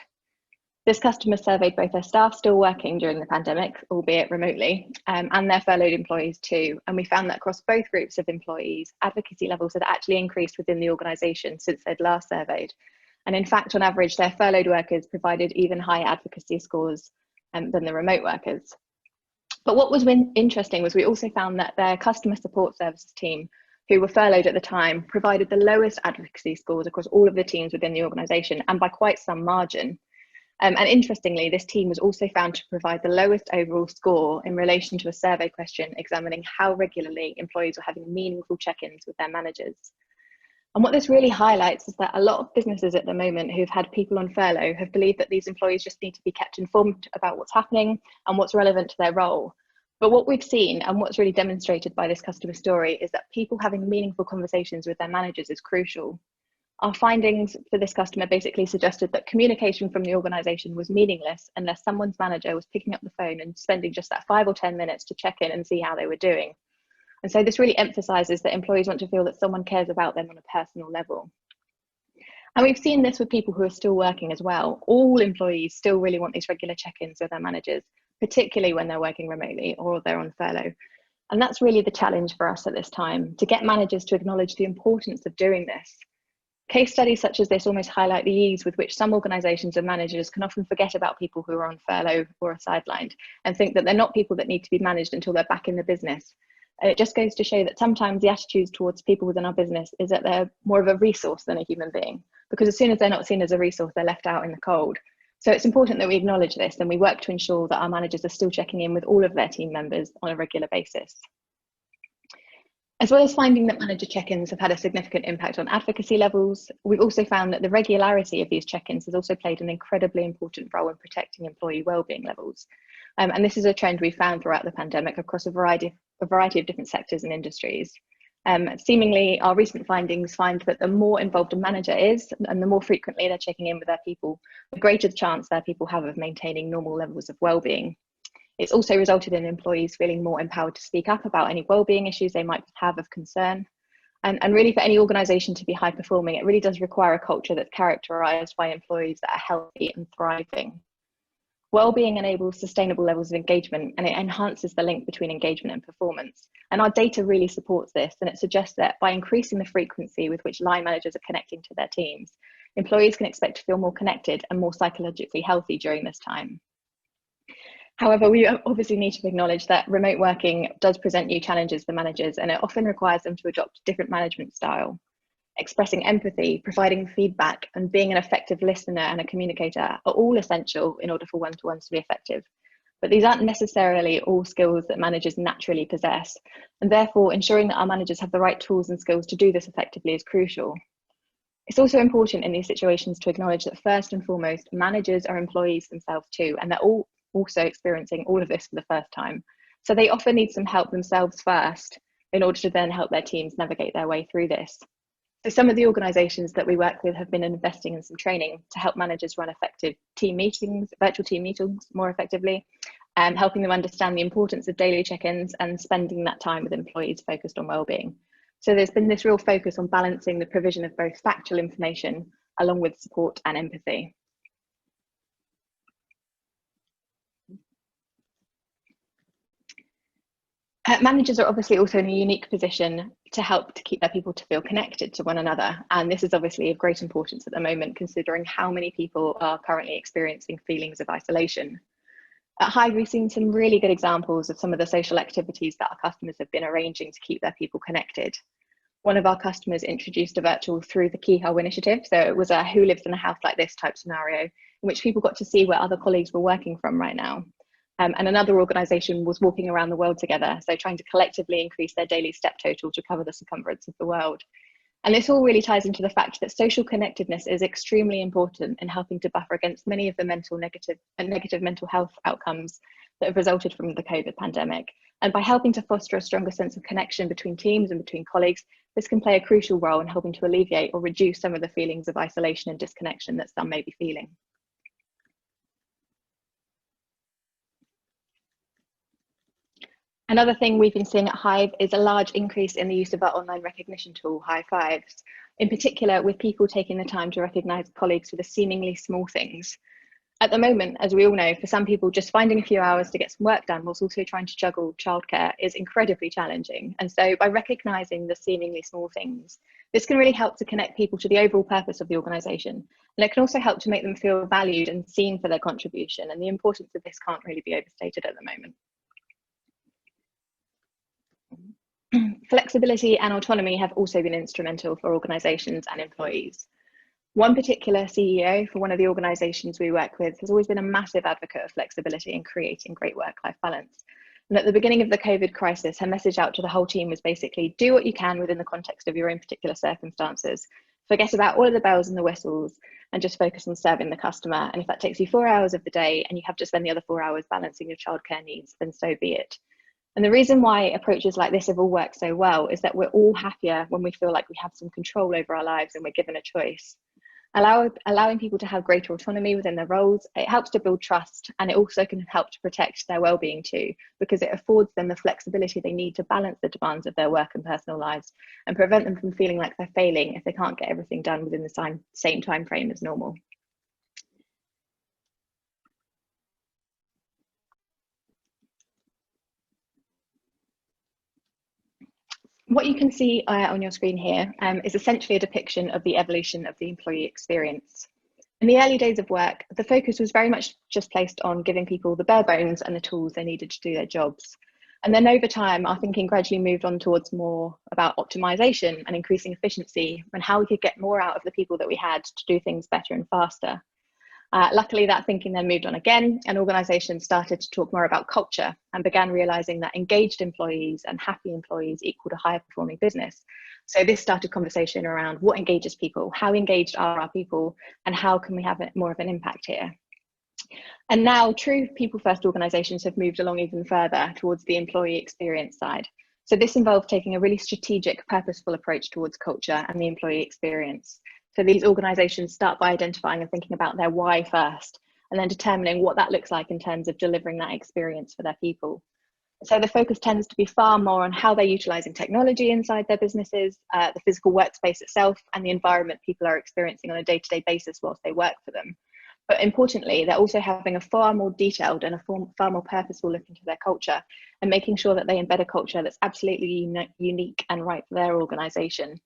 This customer surveyed both their staff still working during the pandemic, albeit remotely, and their furloughed employees too. And we found that across both groups of employees, advocacy levels had actually increased within the organisation since they'd last surveyed. And in fact, on average, their furloughed workers provided even higher advocacy scores than the remote workers. But what was interesting was we also found that their customer support services team, who were furloughed at the time, provided the lowest advocacy scores across all of the teams within the organisation, and by quite some margin. And interestingly, this team was also found to provide the lowest overall score in relation to a survey question examining how regularly employees were having meaningful check-ins with their managers. And what this really highlights is that a lot of businesses at the moment who've had people on furlough have believed that these employees just need to be kept informed about what's happening and what's relevant to their role. But what we've seen and what's really demonstrated by this customer story is that people having meaningful conversations with their managers is crucial. Our findings for this customer basically suggested that communication from the organisation was meaningless unless someone's manager was picking up the phone and spending just that 5 or 10 minutes to check in and see how they were doing. And so this really emphasises that employees want to feel that someone cares about them on a personal level. And we've seen this with people who are still working as well. All employees still really want these regular check-ins with their managers, particularly when they're working remotely or they're on furlough. And that's really the challenge for us at this time, to get managers to acknowledge the importance of doing this. Case studies such as this almost highlight the ease with which some organisations and managers can often forget about people who are on furlough or are sidelined and think that they're not people that need to be managed until they're back in the business. And it just goes to show that sometimes the attitudes towards people within our business is that they're more of a resource than a human being, because as soon as they're not seen as a resource, they're left out in the cold. So it's important that we acknowledge this and we work to ensure that our managers are still checking in with all of their team members on a regular basis. As well as finding that manager check-ins have had a significant impact on advocacy levels, we've also found that the regularity of these check-ins has also played an incredibly important role in protecting employee wellbeing levels. And this is a trend we found throughout the pandemic across a variety of different sectors and industries. Seemingly, our recent findings find that the more involved a manager is and the more frequently they're checking in with their people, the greater the chance their people have of maintaining normal levels of wellbeing. It's also resulted in employees feeling more empowered to speak up about any wellbeing issues they might have of concern. And really, for any organisation to be high performing, it really does require a culture that's characterised by employees that are healthy and thriving. Wellbeing enables sustainable levels of engagement, and it enhances the link between engagement and performance. And our data really supports this, and it suggests that by increasing the frequency with which line managers are connecting to their teams, employees can expect to feel more connected and more psychologically healthy during this time. However, we obviously need to acknowledge that remote working does present new challenges for managers, and it often requires them to adopt a different management style. Expressing empathy, providing feedback, and being an effective listener and a communicator are all essential in order for one-to-ones to be effective. But these aren't necessarily all skills that managers naturally possess, and therefore ensuring that our managers have the right tools and skills to do this effectively is crucial. It's also important in these situations to acknowledge that first and foremost, managers are employees themselves too, and they're all also experiencing all of this for the first time. So they often need some help themselves first in order to then help their teams navigate their way through this. So some of the organisations that we work with have been investing in some training to help managers run effective team meetings, virtual team meetings more effectively, helping them understand the importance of daily check-ins and spending that time with employees focused on wellbeing. So there's been this real focus on balancing the provision of both factual information along with support and empathy. Managers are obviously also in a unique position to help to keep their people to feel connected to one another. And this is obviously of great importance at the moment, considering how many people are currently experiencing feelings of isolation. At Hive, we've seen some really good examples of some of the social activities that our customers have been arranging to keep their people connected. One of our customers introduced a virtual through the Keyhole initiative. So it was a who lives in a house like this type scenario in which people got to see where other colleagues were working from right now. And another organisation was walking around the world together, so trying to collectively increase their daily step total to cover the circumference of the world. And this all really ties into the fact that social connectedness is extremely important in helping to buffer against many of the negative mental health outcomes that have resulted from the COVID pandemic. And by helping to foster a stronger sense of connection between teams and between colleagues, this can play a crucial role in helping to alleviate or reduce some of the feelings of isolation and disconnection that some may be feeling. Another thing we've been seeing at Hive is a large increase in the use of our online recognition tool, High Fives, in particular with people taking the time to recognise colleagues for the seemingly small things. At the moment, as we all know, for some people, just finding a few hours to get some work done whilst also trying to juggle childcare is incredibly challenging. And so by recognising the seemingly small things, this can really help to connect people to the overall purpose of the organisation. And it can also help to make them feel valued and seen for their contribution. And the importance of this can't really be overstated at the moment. Flexibility and autonomy have also been instrumental for organisations and employees. One particular CEO for one of the organisations we work with has always been a massive advocate of flexibility and creating great work-life balance. And at the beginning of the COVID crisis, her message out to the whole team was basically, do what you can within the context of your own particular circumstances. Forget about all of the bells and the whistles and just focus on serving the customer. And if that takes you 4 hours of the day and you have to spend the other 4 hours balancing your childcare needs, then so be it. And the reason why approaches like this have all worked so well is that we're all happier when we feel like we have some control over our lives and we're given a choice. Allowing people to have greater autonomy within their roles, it helps to build trust, and it also can help to protect their well-being too, because it affords them the flexibility they need to balance the demands of their work and personal lives and prevent them from feeling like they're failing if they can't get everything done within the same time frame as normal. What you can see on your screen here is essentially a depiction of the evolution of the employee experience. In the early days of work, the focus was very much just placed on giving people the bare bones and the tools they needed to do their jobs. And then over time, our thinking gradually moved on towards more about optimization and increasing efficiency and how we could get more out of the people that we had to do things better and faster. Luckily, that thinking then moved on again, and organisations started to talk more about culture and began realising that engaged employees and happy employees equaled a higher performing business. So this started conversation around what engages people, how engaged are our people, and how can we have more of an impact here. And now true people first organisations have moved along even further towards the employee experience side. So this involved taking a really strategic, purposeful approach towards culture and the employee experience. So these organisations start by identifying and thinking about their why first, and then determining what that looks like in terms of delivering that experience for their people. So the focus tends to be far more on how they're utilising technology inside their businesses, the physical workspace itself, and the environment people are experiencing on a day-to-day basis whilst they work for them. But importantly, they're also having a far more detailed and a far more purposeful look into their culture and making sure that they embed a culture that's absolutely unique and right for their organisation.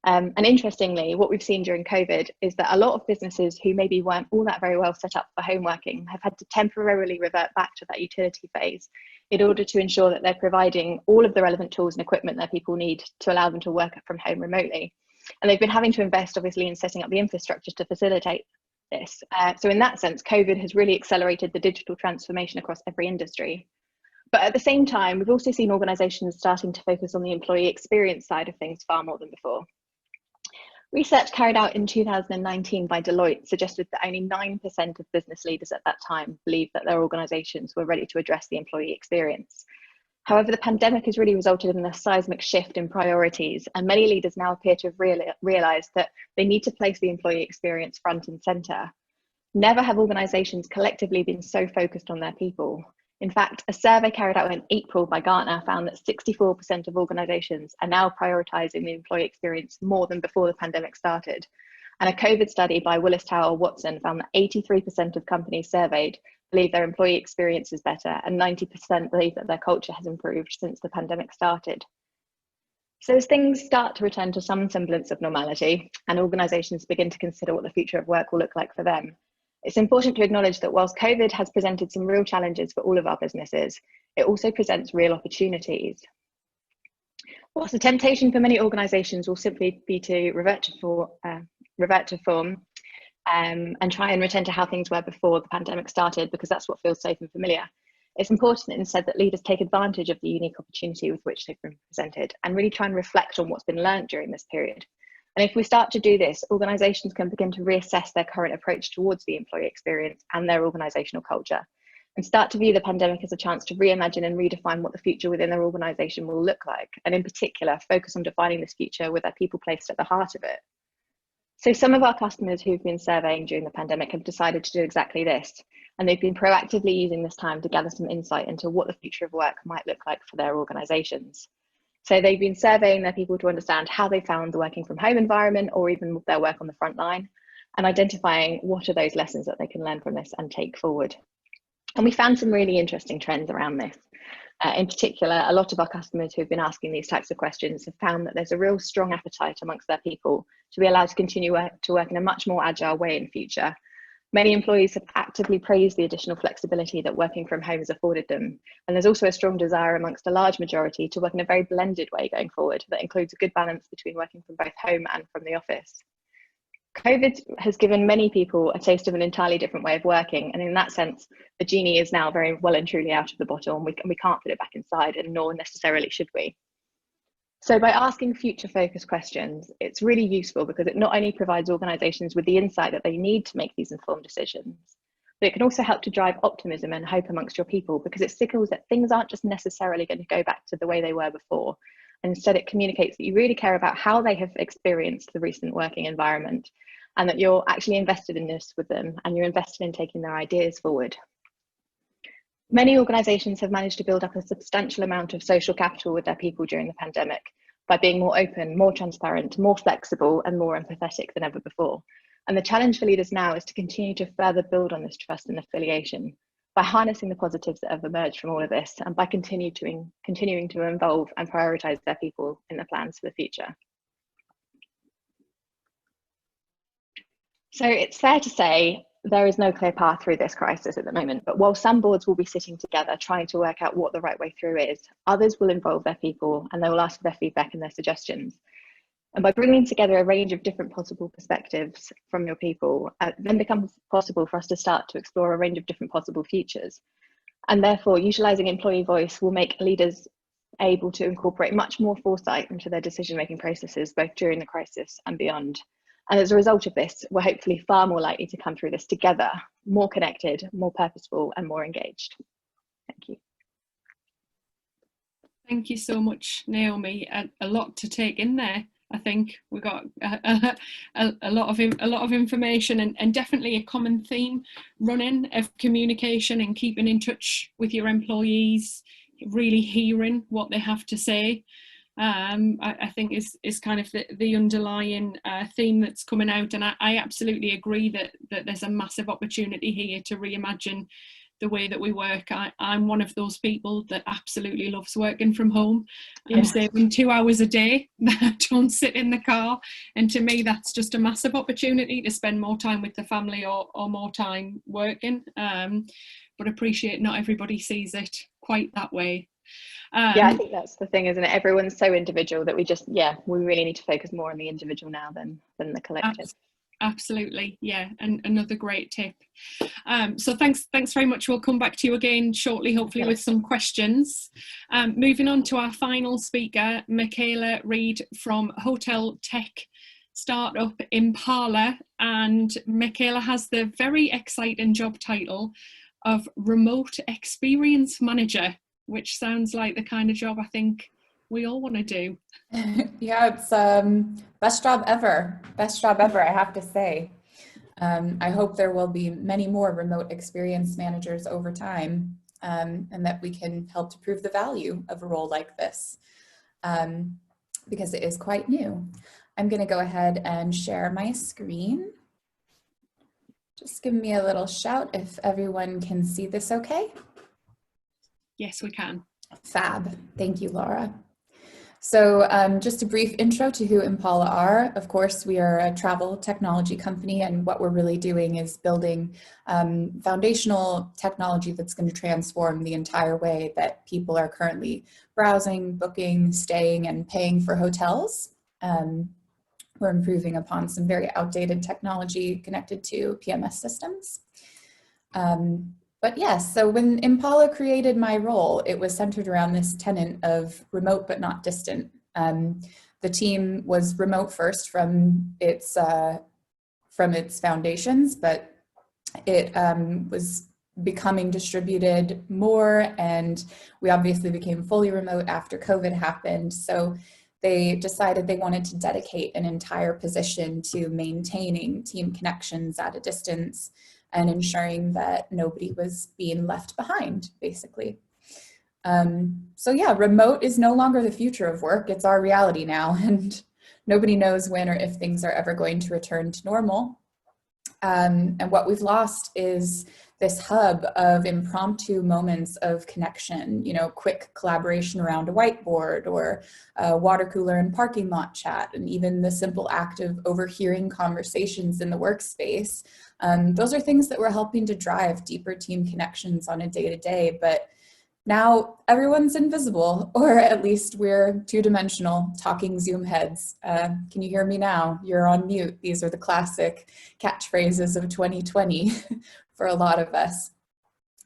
And interestingly, what we've seen during COVID is that a lot of businesses who maybe weren't all that very well set up for home working have had to temporarily revert back to that utility phase in order to ensure that they're providing all of the relevant tools and equipment that people need to allow them to work from home remotely. And they've been having to invest, obviously, in setting up the infrastructure to facilitate this. So in that sense, COVID has really accelerated the digital transformation across every industry. But at the same time, we've also seen organisations starting to focus on the employee experience side of things far more than before. Research carried out in 2019 by Deloitte suggested that only 9% of business leaders at that time believed that their organisations were ready to address the employee experience. However, the pandemic has really resulted in a seismic shift in priorities, and many leaders now appear to have realised that they need to place the employee experience front and centre. Never have organisations collectively been so focused on their people. In fact, a survey carried out in April by Gartner found that 64% of organisations are now prioritising the employee experience more than before the pandemic started. And a COVID study by Willis Towers Watson found that 83% of companies surveyed believe their employee experience is better, and 90% believe that their culture has improved since the pandemic started. So as things start to return to some semblance of normality and organisations begin to consider what the future of work will look like for them, it's important to acknowledge that whilst COVID has presented some real challenges for all of our businesses, it also presents real opportunities. Whilst the temptation for many organisations will simply be to revert to form and try and return to how things were before the pandemic started, because that's what feels safe and familiar, it's important instead that leaders take advantage of the unique opportunity with which they've been presented and really try and reflect on what's been learned during this period. And if we start to do this, organisations can begin to reassess their current approach towards the employee experience and their organisational culture, and start to view the pandemic as a chance to reimagine and redefine what the future within their organisation will look like, and in particular, focus on defining this future with their people placed at the heart of it. So some of our customers who've been surveying during the pandemic have decided to do exactly this, and they've been proactively using this time to gather some insight into what the future of work might look like for their organisations. So they've been surveying their people to understand how they found the working from home environment, or even their work on the front line, and identifying what are those lessons that they can learn from this and take forward. And we found some really interesting trends around this. In particular, a lot of our customers who've been asking these types of questions have found that there's a real strong appetite amongst their people to be allowed to continue to work in a much more agile way in future. Many employees have actively praised the additional flexibility that working from home has afforded them. And there's also a strong desire amongst a large majority to work in a very blended way going forward that includes a good balance between working from both home and from the office. COVID has given many people a taste of an entirely different way of working. And in that sense, the genie is now very well and truly out of the bottle, and we can't put it back inside, and nor necessarily should we. So by asking future focused questions, it's really useful because it not only provides organisations with the insight that they need to make these informed decisions, but it can also help to drive optimism and hope amongst your people, because it signals that things aren't just necessarily going to go back to the way they were before. And instead it communicates that you really care about how they have experienced the recent working environment, and that you're actually invested in this with them, and you're invested in taking their ideas forward. Many organisations have managed to build up a substantial amount of social capital with their people during the pandemic by being more open, more transparent, more flexible, and more empathetic than ever before. And the challenge for leaders now is to continue to further build on this trust and affiliation by harnessing the positives that have emerged from all of this, and by continuing to involve and prioritise their people in their plans for the future. So it's fair to say there is no clear path through this crisis at the moment, but while some boards will be sitting together trying to work out what the right way through is, others will involve their people and they will ask for their feedback and their suggestions. And by bringing together a range of different possible perspectives from your people, then becomes possible for us to start to explore a range of different possible futures. And therefore, utilising employee voice will make leaders able to incorporate much more foresight into their decision-making processes, both during the crisis and beyond. And as a result of this, we're hopefully far more likely to come through this together, more connected, more purposeful, and more engaged. Thank you. Thank you so much, Naomi. A lot to take in there. I think we got a lot of information, and definitely a common theme running of communication and keeping in touch with your employees, really hearing what they have to say. I think is kind of the underlying theme that's coming out, and I absolutely agree that there's a massive opportunity here to reimagine the way that we work. I'm one of those people that absolutely loves working from home. I'm saving 2 hours a day that I don't sit in the car, and to me that's just a massive opportunity to spend more time with the family or more time working, but appreciate not everybody sees it quite that way. Yeah, I think that's the thing, isn't it? Everyone's so individual that we really need to focus more on the individual now than the collective. Absolutely, yeah, and another great tip. So thanks very much. We'll come back to you again shortly, hopefully with some questions. Moving on to our final speaker, Michaela Reid from hotel tech startup Impala, and Michaela has the very exciting job title of Remote Experience Manager, which sounds like the kind of job I think we all want to do. Yeah, it's best job ever, I have to say. I hope there will be many more remote experience managers over time, and that we can help to prove the value of a role like this, because it is quite new. I'm going to go ahead and share my screen. Just give me a little shout if everyone can see this okay. Yes, we can. Fab. Thank you, Laura. So just a brief intro to who Impala are. Of course, we are a travel technology company, and what we're really doing is building foundational technology that's going to transform the entire way that people are currently browsing, booking, staying, and paying for hotels. We're improving upon some very outdated technology connected to PMS systems. But yes, so when Impala created my role, it was centered around this tenet of remote but not distant. The team was remote first from its foundations, but it was becoming distributed more, and we obviously became fully remote after COVID happened. So they decided they wanted to dedicate an entire position to maintaining team connections at a distance and ensuring that nobody was being left behind, basically. So yeah, remote is no longer the future of work, it's our reality now, and nobody knows when or if things are ever going to return to normal. And what we've lost is this hub of impromptu moments of connection, you know, quick collaboration around a whiteboard or a water cooler and parking lot chat, and even the simple act of overhearing conversations in the workspace. Those are things that we're helping to drive deeper team connections on a day-to-day, but Now everyone's invisible, or at least we're two-dimensional, talking Zoom heads. Can you hear me now? You're on mute. These are the classic catchphrases of 2020 for a lot of us.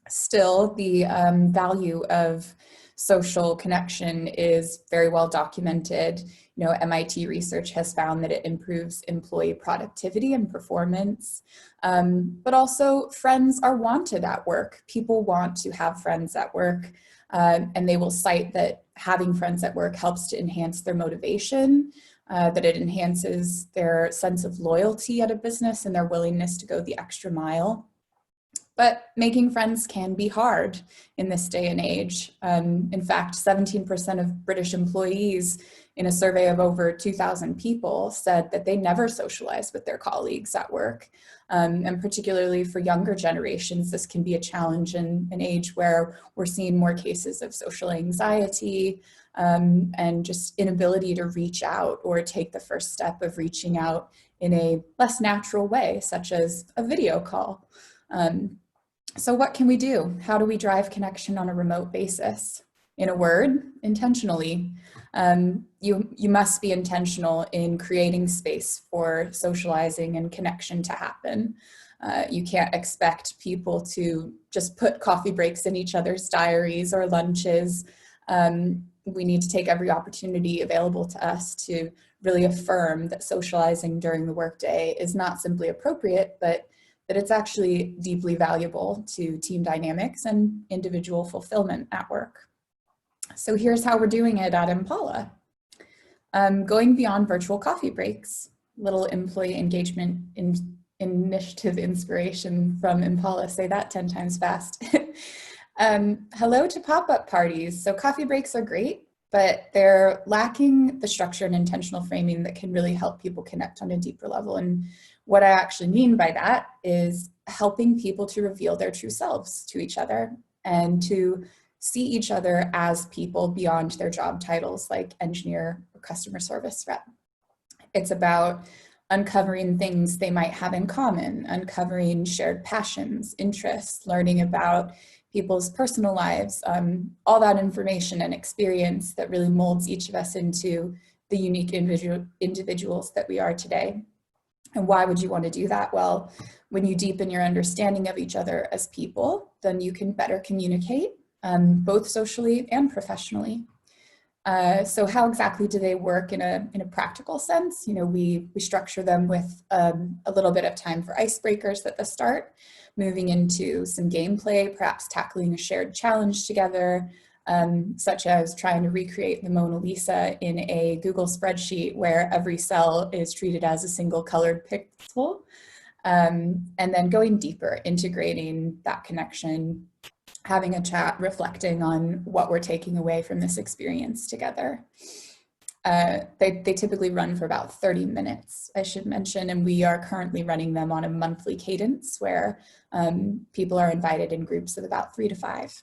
Still, the value of social connection is very well documented. You know, MIT research has found that it improves employee productivity and performance, but also friends are wanted at work. People want to have friends at work, and they will cite that having friends at work helps to enhance their motivation, that it enhances their sense of loyalty at a business and their willingness to go the extra mile. But making friends can be hard in this day and age. In fact, 17% of British employees in a survey of over 2,000 people said that they never socialize with their colleagues at work. And particularly for younger generations, this can be a challenge in an age where we're seeing more cases of social anxiety and just inability to reach out or take the first step of reaching out in a less natural way, such as a video call. So what can we do? How do we drive connection on a remote basis? In a word, intentionally. You must be intentional in creating space for socializing and connection to happen. You can't expect people to just put coffee breaks in each other's diaries or lunches. We need to take every opportunity available to us to really affirm that socializing during the workday is not simply appropriate, but that it's actually deeply valuable to team dynamics and individual fulfillment at work. So here's how we're doing it at Impala. Going beyond virtual coffee breaks, little employee engagement initiative inspiration from Impala, say that 10 times fast. Hello to pop-up parties. So coffee breaks are great, but they're lacking the structure and intentional framing that can really help people connect on a deeper level. And what I actually mean by that is helping people to reveal their true selves to each other and to see each other as people beyond their job titles like engineer or customer service rep. It's about uncovering things they might have in common, uncovering shared passions, interests, learning about people's personal lives, all that information and experience that really molds each of us into the unique individuals that we are today. And why would you want to do that? Well, when you deepen your understanding of each other as people, then you can better communicate, both socially and professionally. So how exactly do they work in a practical sense? You know, we structure them with a little bit of time for icebreakers at the start, moving into some gameplay, perhaps tackling a shared challenge together, such as trying to recreate the Mona Lisa in a Google spreadsheet where every cell is treated as a single colored pixel, and then going deeper, integrating that connection, having a chat, reflecting on what we're taking away from this experience together. They typically run for about 30 minutes, I should mention, and we are currently running them on a monthly cadence where people are invited in groups of about 3 to 5.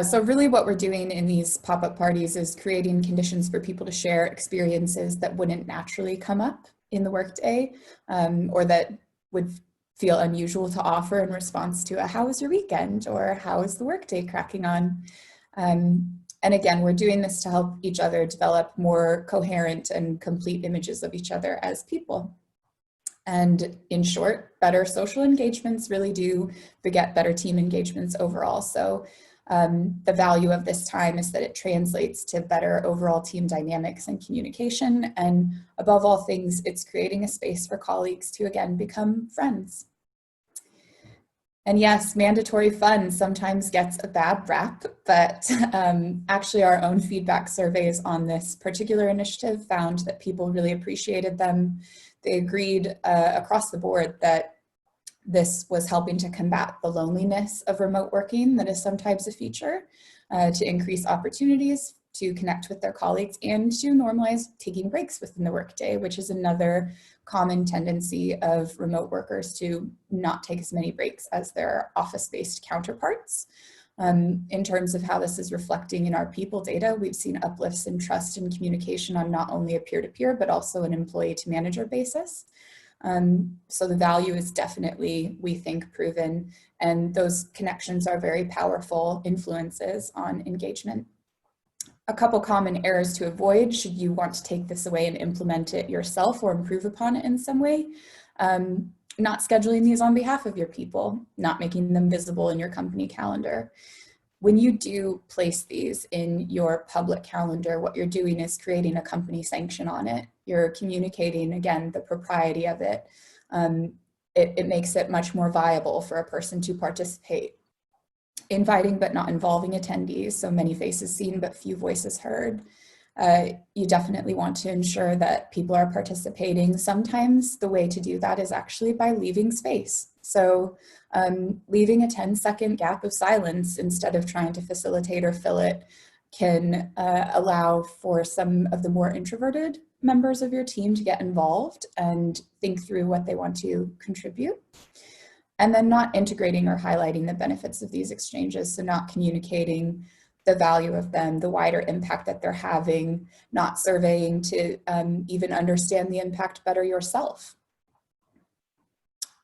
So really what we're doing in these pop-up parties is creating conditions for people to share experiences that wouldn't naturally come up in the workday, or that would feel unusual to offer in response to a "how was your weekend?" or "how is the workday cracking on?" And again, we're doing this to help each other develop more coherent and complete images of each other as people. And in short, better social engagements really do beget better team engagements overall. So the value of this time is that it translates to better overall team dynamics and communication. And above all things, it's creating a space for colleagues to, again, become friends. And yes, mandatory fun sometimes gets a bad rap, but actually our own feedback surveys on this particular initiative found that people really appreciated them. They agreed across the board that this was helping to combat the loneliness of remote working that is sometimes a feature, to increase opportunities to connect with their colleagues and to normalize taking breaks within the workday, which is another common tendency of remote workers to not take as many breaks as their office-based counterparts. In terms of how this is reflecting in our people data, we've seen uplifts in trust and communication on not only a peer-to-peer, but also an employee to manager basis. So the value is definitely, we think, proven, and those connections are very powerful influences on engagement. A couple common errors to avoid should you want to take this away and implement it yourself or improve upon it in some way. Not scheduling these on behalf of your people, not making them visible in your company calendar. When you do place these in your public calendar, what you're doing is creating a company sanction on it. You're communicating, again, the propriety of it. It makes it much more viable for a person to participate. Inviting but not involving attendees, so many faces seen but few voices heard. You definitely want to ensure that people are participating. Sometimes the way to do that is actually by leaving space. So leaving a 10-second gap of silence instead of trying to facilitate or fill it can allow for some of the more introverted members of your team to get involved and think through what they want to contribute. And then not integrating or highlighting the benefits of these exchanges, so not communicating the value of them, the wider impact that they're having, not surveying to even understand the impact better yourself.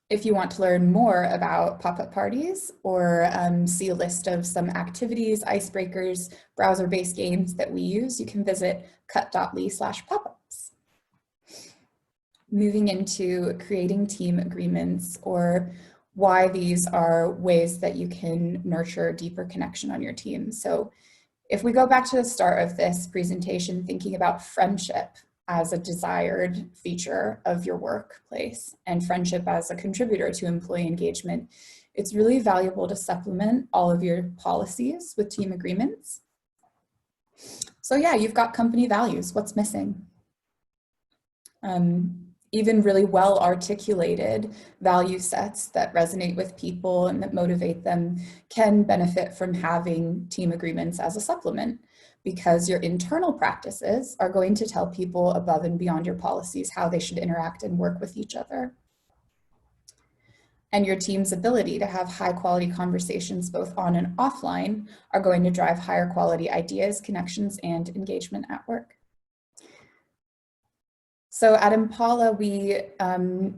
If you want to learn more about pop-up parties or see a list of some activities, icebreakers, browser-based games that we use, you can visit cut.ly/popups. Moving into creating team agreements, or why these are ways that you can nurture deeper connection on your team. So if we go back to the start of this presentation, thinking about friendship as a desired feature of your workplace and friendship as a contributor to employee engagement, it's really valuable to supplement all of your policies with team agreements. So yeah, you've got company values. What's missing? Even really well articulated value sets that resonate with people and that motivate them can benefit from having team agreements as a supplement, because your internal practices are going to tell people above and beyond your policies how they should interact and work with each other. And your team's ability to have high quality conversations both on and offline are going to drive higher quality ideas, connections, and engagement at work. So at Impala, we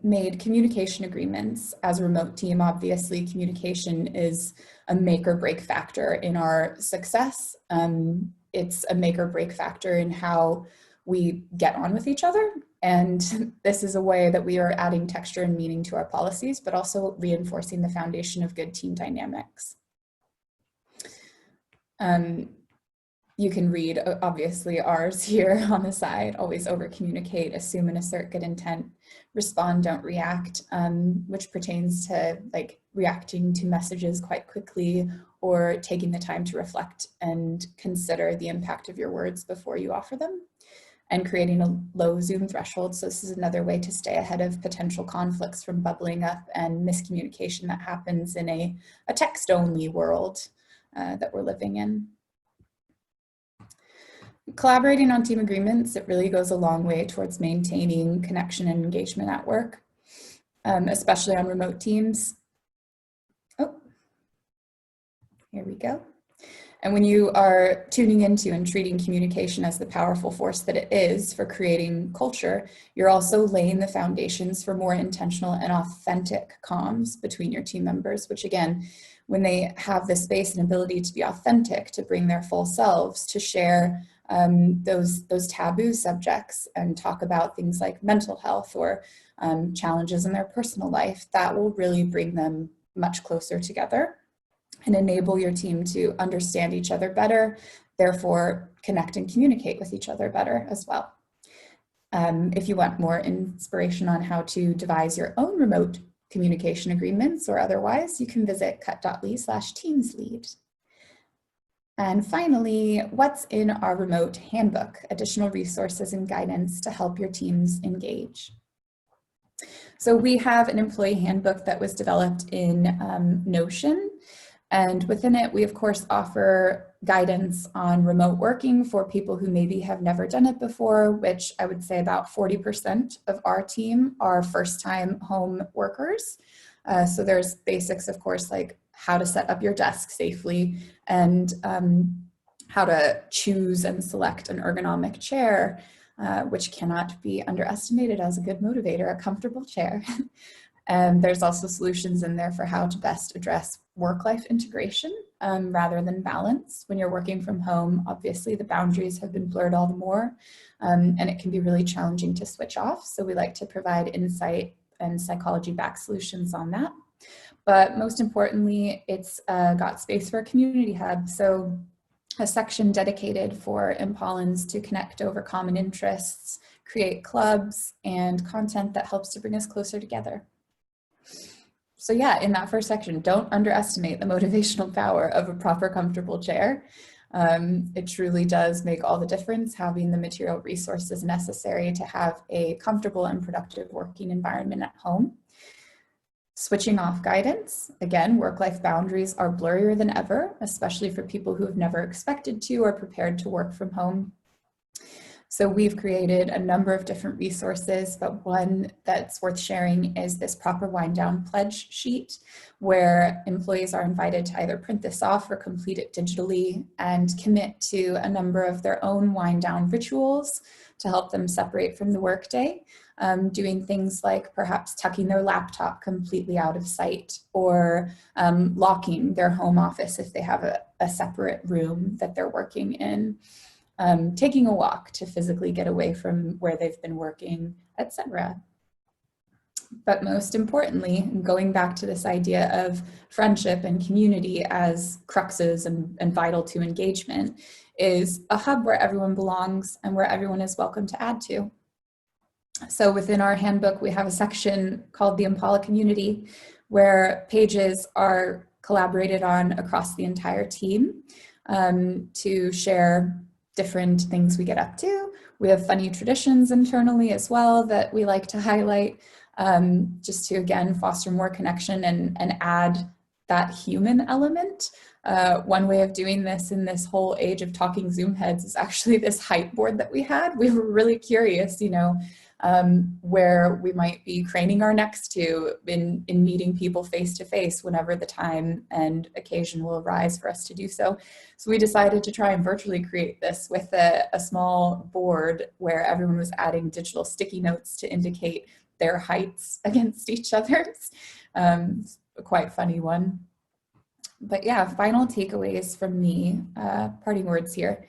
made communication agreements. As a remote team, obviously communication is a make or break factor in our success. It's a make or break factor in how we get on with each other. And this is a way that we are adding texture and meaning to our policies, but also reinforcing the foundation of good team dynamics. You can read, obviously, ours here on the side. Always over communicate, assume and assert good intent, respond, don't react, which pertains to like reacting to messages quite quickly or taking the time to reflect and consider the impact of your words before you offer them, and creating a low Zoom threshold. So this is another way to stay ahead of potential conflicts from bubbling up and miscommunication that happens in a text-only world that we're living in. Collaborating on team agreements, it really goes a long way towards maintaining connection and engagement at work, especially on remote teams. Oh, here we go. And when you are tuning into and treating communication as the powerful force that it is for creating culture, you're also laying the foundations for more intentional and authentic comms between your team members, which again, when they have the space and ability to be authentic, to bring their full selves, to share those taboo subjects and talk about things like mental health or challenges in their personal life, that will really bring them much closer together and enable your team to understand each other better, therefore connect and communicate with each other better as well. If you want more inspiration on how to devise your own remote communication agreements or otherwise, you can visit cut.ly/teamslead. And finally, what's in our remote handbook? Additional resources and guidance to help your teams engage. So we have an employee handbook that was developed in Notion. And within it, we of course offer guidance on remote working for people who maybe have never done it before, which I would say about 40% of our team are first-time home workers. So there's basics, of course, like how to set up your desk safely and how to choose and select an ergonomic chair, which cannot be underestimated as a good motivator, a comfortable chair. And there's also solutions in there for how to best address work-life integration rather than balance. When you're working from home, obviously the boundaries have been blurred all the more, and it can be really challenging to switch off. So we like to provide insight and psychology-backed solutions on that. But most importantly, it's got space for a community hub. So a section dedicated for Impalans to connect over common interests, create clubs, and content that helps to bring us closer together. So yeah, in that first section, don't underestimate the motivational power of a proper, comfortable chair. It truly does make all the difference, having the material resources necessary to have a comfortable and productive working environment at home. Switching off guidance. Again, work-life boundaries are blurrier than ever, especially for people who have never expected to or prepared to work from home. So we've created a number of different resources, but one that's worth sharing is this proper wind down pledge sheet, where employees are invited to either print this off or complete it digitally and commit to a number of their own wind down rituals to help them separate from the workday, doing things like perhaps tucking their laptop completely out of sight, or locking their home office if they have a separate room that they're working in. Taking a walk to physically get away from where they've been working, etc. But most importantly, going back to this idea of friendship and community as cruxes and vital to engagement, is a hub where everyone belongs and where everyone is welcome to add to. So within our handbook, we have a section called the Impala Community, where pages are collaborated on across the entire team to share different things we get up to. We have funny traditions internally as well that we like to highlight, just to again foster more connection and add that human element. One way of doing this in this whole age of talking Zoom heads is actually this hype board that we had. We were really curious, you know, where we might be craning our necks to in meeting people face to face whenever the time and occasion will arise for us to do so. So we decided to try and virtually create this with a small board where everyone was adding digital sticky notes to indicate their heights against each other's. A quite funny one. But yeah, final takeaways from me, parting words here.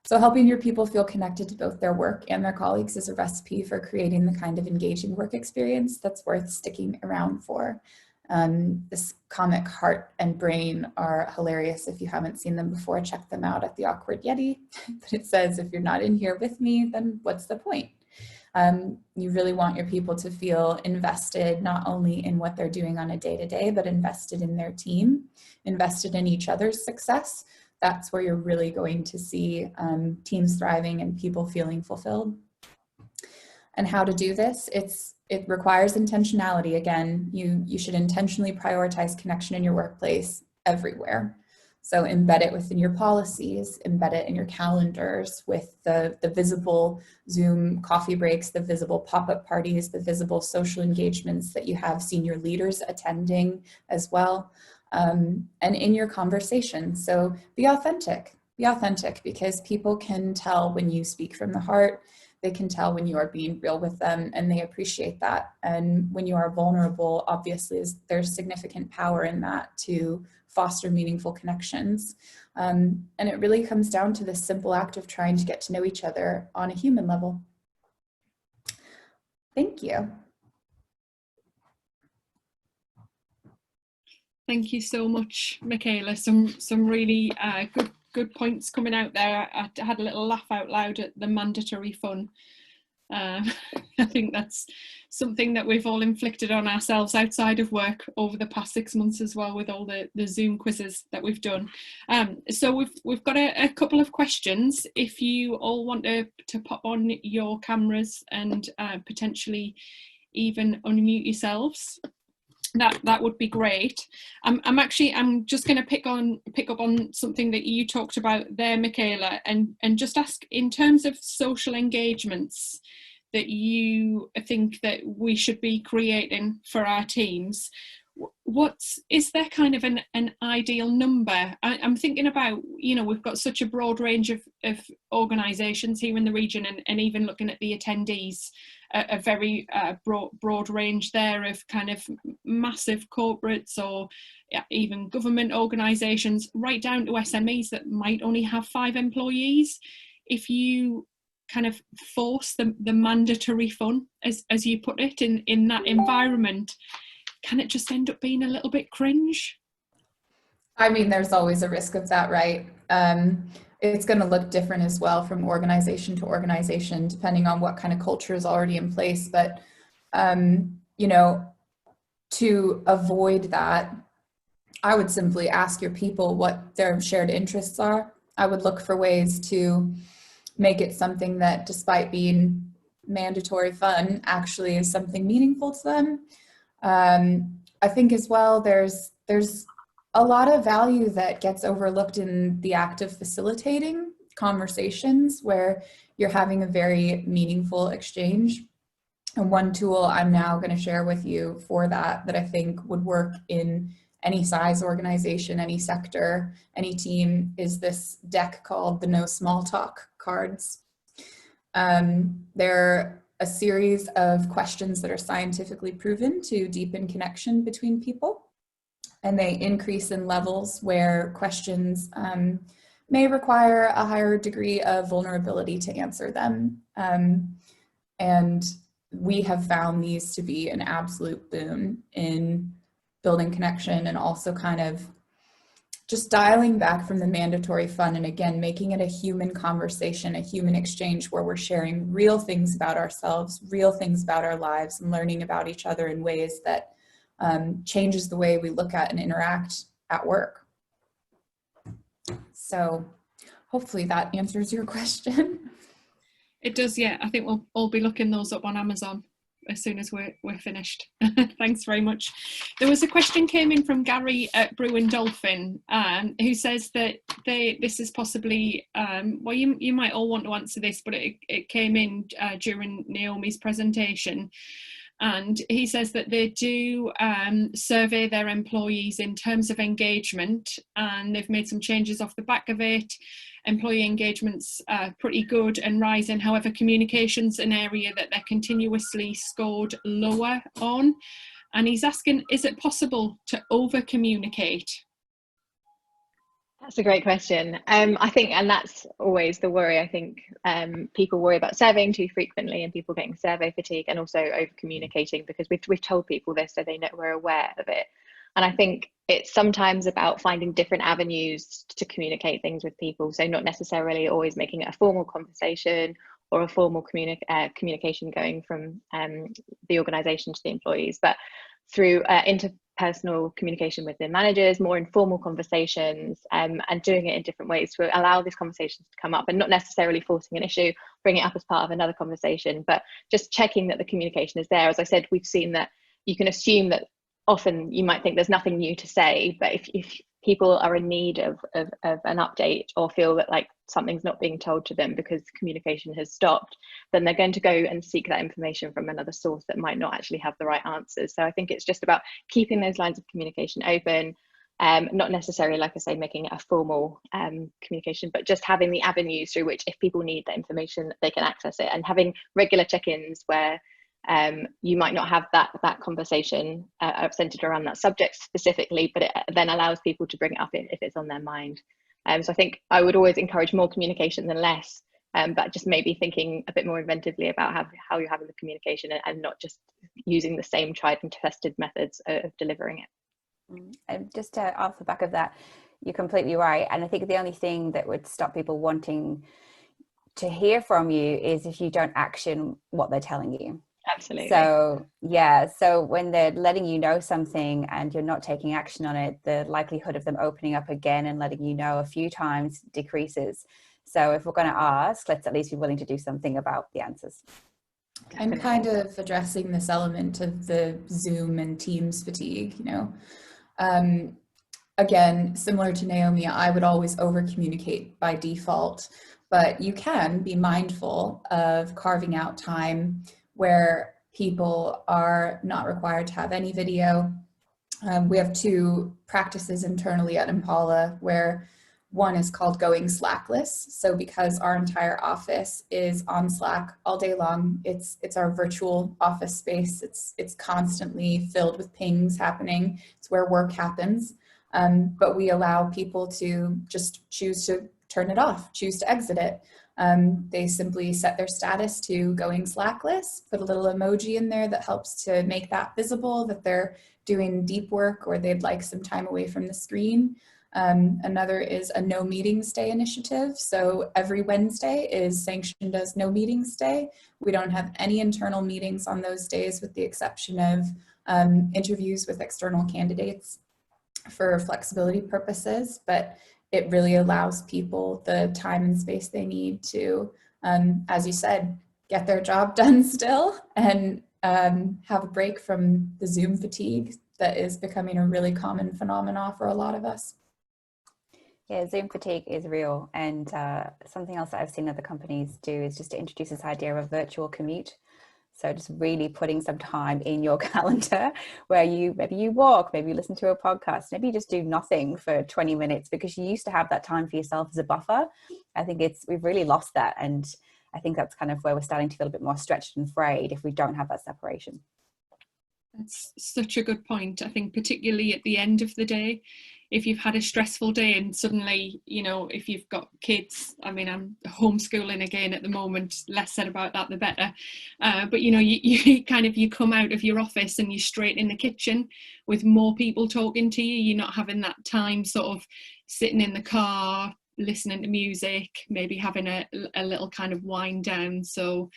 So helping your people feel connected to both their work and their colleagues is a recipe for creating the kind of engaging work experience that's worth sticking around for. This comic heart and brain are hilarious. If you haven't seen them before, check them out at the Awkward Yeti. But it says, if you're not in here with me, then what's the point? You really want your people to feel invested, not only in what they're doing on a day-to-day, but invested in their team, invested in each other's success. That's where you're really going to see teams thriving and people feeling fulfilled. And how to do this, it requires intentionality. Again, you should intentionally prioritize connection in your workplace everywhere. So embed it within your policies, embed it in your calendars with the visible Zoom coffee breaks, the visible pop-up parties, the visible social engagements that you have senior leaders attending as well. And in your conversation. So be authentic because people can tell when you speak from the heart. They can tell when you are being real with them, and they appreciate that. And when you are vulnerable, obviously there's significant power in that to foster meaningful connections. And it really comes down to this simple act of trying to get to know each other on a human level. Thank you. Thank you so much, Michaela. Some really good points coming out there. I had a little laugh out loud at the mandatory fun. I think that's something that we've all inflicted on ourselves outside of work over the past 6 months as well, with all the Zoom quizzes that we've done. So we've got a couple of questions. If you all want to pop on your cameras and potentially even unmute yourselves, that would be great. I'm just going to pick up on something that you talked about there, Michaela, and just ask, in terms of social engagements that you think that we should be creating for our teams, is there kind of an ideal number? I'm thinking about, you know, we've got such a broad range of organisations here in the region, and even looking at the attendees, a very broad range there of kind of massive corporates or even government organisations, right down to SMEs that might only have 5 employees. If you kind of force the mandatory fun, as you put it, in that environment, can it just end up being a little bit cringe? I mean, there's always a risk of that, right? It's going to look different as well from organization to organization, depending on what kind of culture is already in place. But, you know, to avoid that, I would simply ask your people what their shared interests are. I would look for ways to make it something that, despite being mandatory fun, actually is something meaningful to them. I think as well, there's a lot of value that gets overlooked in the act of facilitating conversations where you're having a very meaningful exchange. And one tool I'm now going to share with you for that I think would work in any size organization, any sector, any team, is this deck called the No Small Talk cards. They're a series of questions that are scientifically proven to deepen connection between people. And they increase in levels where questions may require a higher degree of vulnerability to answer them. And we have found these to be an absolute boon in building connection, and also kind of just dialing back from the mandatory fun, and again, making it a human conversation, a human exchange where we're sharing real things about ourselves, real things about our lives, and learning about each other in ways that changes the way we look at and interact at work. So hopefully that answers your question. It does, yeah. I think we'll all be looking those up on Amazon as soon as we're finished. Thanks very much. There was a question came in from Gary at Brew and Dolphin, who says that this is possibly, well, you might all want to answer this, but it came in during Naomi's presentation. And he says that they do survey their employees in terms of engagement, and they've made some changes off the back of it. Employee engagement's pretty good and rising. However, communication's an area that they're continuously scored lower on. And he's asking, is it possible to over-communicate? That's a great question. I think, and that's always the worry. I think people worry about surveying too frequently and people getting survey fatigue, and also over communicating, because we've told people this so they know we're aware of it. And I think it's sometimes about finding different avenues to communicate things with people. So not necessarily always making it a formal conversation or a formal communication going from the organisation to the employees, but through interpersonal communication with their managers, more informal conversations, and doing it in different ways to allow these conversations to come up, and not necessarily forcing an issue, bring it up as part of another conversation, but just checking that the communication is there. As I said, we've seen that you can assume that often you might think there's nothing new to say, but if people are in need of an update, or feel that like something's not being told to them because communication has stopped, then they're going to go and seek that information from another source that might not actually have the right answers. So I think it's just about keeping those lines of communication open, not necessarily, like I say, making it a formal communication, but just having the avenues through which, if people need that information, they can access it, and having regular check-ins where you might not have that conversation centered around that subject specifically, but it then allows people to bring it up if it's on their mind. So I think I would always encourage more communication than less, but just maybe thinking a bit more inventively about how you're having the communication, and not just using the same tried and tested methods of delivering it. And just off the back of that, you're completely right. And I think the only thing that would stop people wanting to hear from you is if you don't action what they're telling you. Absolutely. So yeah, so when they're letting you know something and you're not taking action on it, the likelihood of them opening up again and letting you know a few times decreases. So if we're going to ask, let's at least be willing to do something about the answers. I'm kind of addressing this element of the Zoom and Teams fatigue, you know. Again, similar to Naomi, I would always over communicate by default, but you can be mindful of carving out time where people are not required to have any video, We have two practices internally at Impala, where one is called going Slackless. So because our entire office is on Slack all day long, it's our virtual office space. It's constantly filled with pings happening. It's where work happens. But we allow people to just choose to turn it off, choose to exit it. They simply set their status to going Slackless, put a little emoji in there that helps to make that visible, that they're doing deep work or they'd like some time away from the screen. Another is a no meetings day initiative. So every Wednesday is sanctioned as no meetings day. We don't have any internal meetings on those days with the exception of interviews with external candidates for flexibility purposes, but it really allows people the time and space they need to, as you said, get their job done still and have a break from the Zoom fatigue that is becoming a really common phenomenon for a lot of us. Yeah, Zoom fatigue is real, and something else that I've seen other companies do is just to introduce this idea of a virtual commute. So just really putting some time in your calendar where maybe you walk, maybe you listen to a podcast, maybe you just do nothing for 20 minutes because you used to have that time for yourself as a buffer. I think we've really lost that, and I think that's kind of where we're starting to feel a bit more stretched and frayed if we don't have that separation. That's such a good point. I think particularly at the end of the day, if you've had a stressful day and suddenly, if you've got kids, I mean, I'm homeschooling again at the moment, less said about that, the better. But, you come out of your office and you're straight in the kitchen with more people talking to you. You're not having that time sort of sitting in the car, listening to music, maybe having a little kind of wind down. So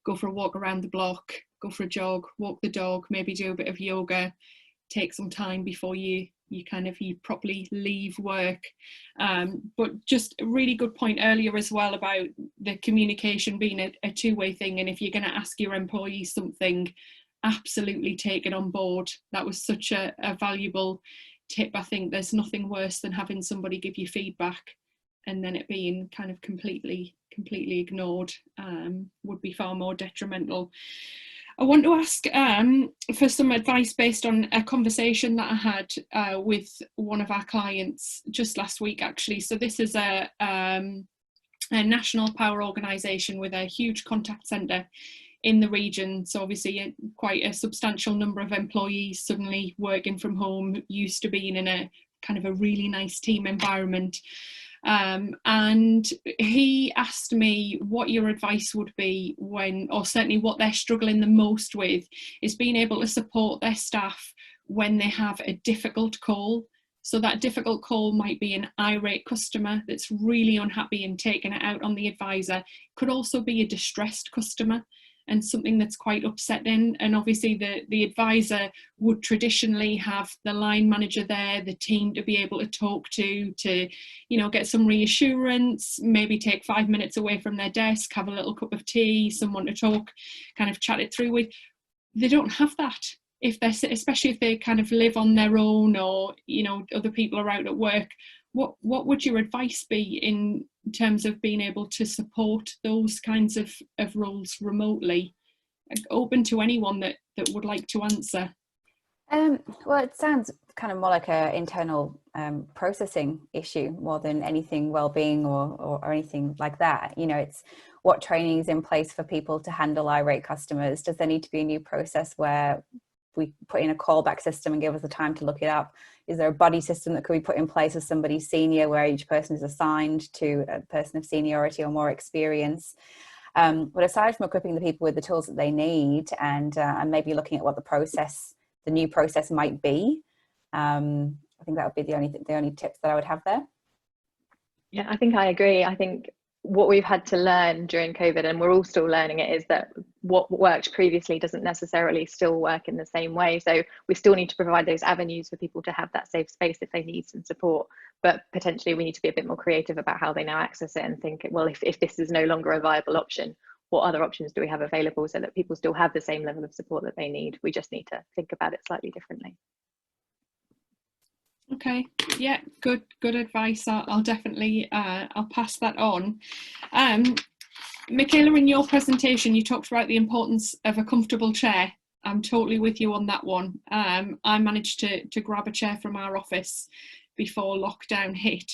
go for a walk around the block, go for a jog, walk the dog, maybe do a bit of yoga, take some time before you properly leave work. But just a really good point earlier as well about the communication being a two-way thing, and if you're going to ask your employees something, absolutely take it on board. That was such a valuable tip. I think there's nothing worse than having somebody give you feedback and then it being kind of completely ignored. Would be far more detrimental. I want to ask for some advice based on a conversation that I had with one of our clients just last week, actually. So this is a national power organisation with a huge contact centre in the region. So obviously quite a substantial number of employees suddenly working from home, used to being in a kind of a really nice team environment. And he asked me what your advice would be or certainly what they're struggling the most with is being able to support their staff when they have a difficult call. So that difficult call might be an irate customer that's really unhappy and taking it out on the advisor. Could also be a distressed customer and something that's quite upsetting. And obviously the advisor would traditionally have the line manager there, the team to be able to talk to get some reassurance, maybe take 5 minutes away from their desk, have a little cup of tea, someone to talk, kind of chat it through with. They don't have that. Especially if they kind of live on their own or, other people are out at work. What would your advice be in terms of being able to support those kinds of roles remotely? Open to anyone that would like to answer. Well, it sounds kind of more like an internal processing issue more than anything well-being or anything like that. It's what training is in place for people to handle irate customers. Does there need to be a new process where we put in a callback system and give us the time to look it up? Is there a buddy system that could be put in place with somebody senior where each person is assigned to a person of seniority or more experience? But aside from equipping the people with the tools that they need and maybe looking at what the new process might be, I think that would be the only tips that I would have there. Yeah, I think I agree. I think what we've had to learn during COVID, and we're all still learning it, is that what worked previously doesn't necessarily still work in the same way. So we still need to provide those avenues for people to have that safe space if they need some support, but potentially we need to be a bit more creative about how they now access it and think, well, if this is no longer a viable option, what other options do we have available so that people still have the same level of support that they need? We just need to think about it slightly differently. Okay, yeah, good advice. I'll definitely I'll pass that on. Michaela, in your presentation you talked about the importance of a comfortable chair I'm totally with you on that one. I managed to grab a chair from our office before lockdown hit.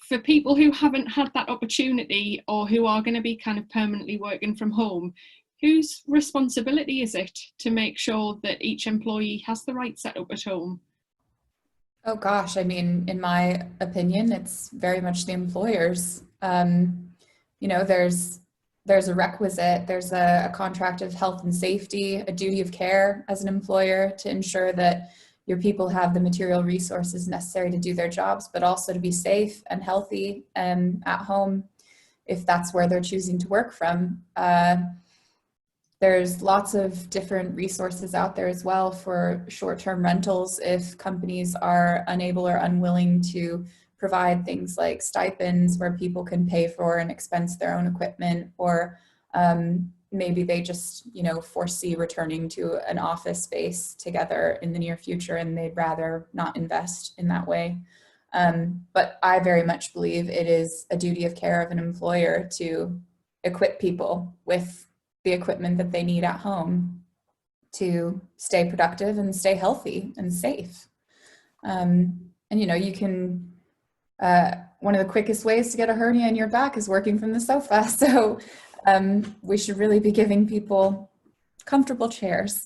For people who haven't had that opportunity or who are going to be kind of permanently working from home, whose responsibility is it to make sure that each employee has the right setup at home? Oh gosh, I mean, in my opinion, it's very much the employers. You know, there's a requisite, there's a contract of health and safety, a duty of care as an employer to ensure that your people have the material resources necessary to do their jobs, but also to be safe and healthy at home if that's where they're choosing to work from. There's lots of different resources out there as well for short-term rentals if companies are unable or unwilling to provide things like stipends where people can pay for and expense their own equipment, or maybe they just, you know, foresee returning to an office space together in the near future and they'd rather not invest in that way. But I very much believe it is a duty of care of an employer to equip people with the equipment that they need at home to stay productive and stay healthy and safe. And you know, you can, one of the quickest ways to get a hernia in your back is working from the sofa. So we should really be giving people comfortable chairs.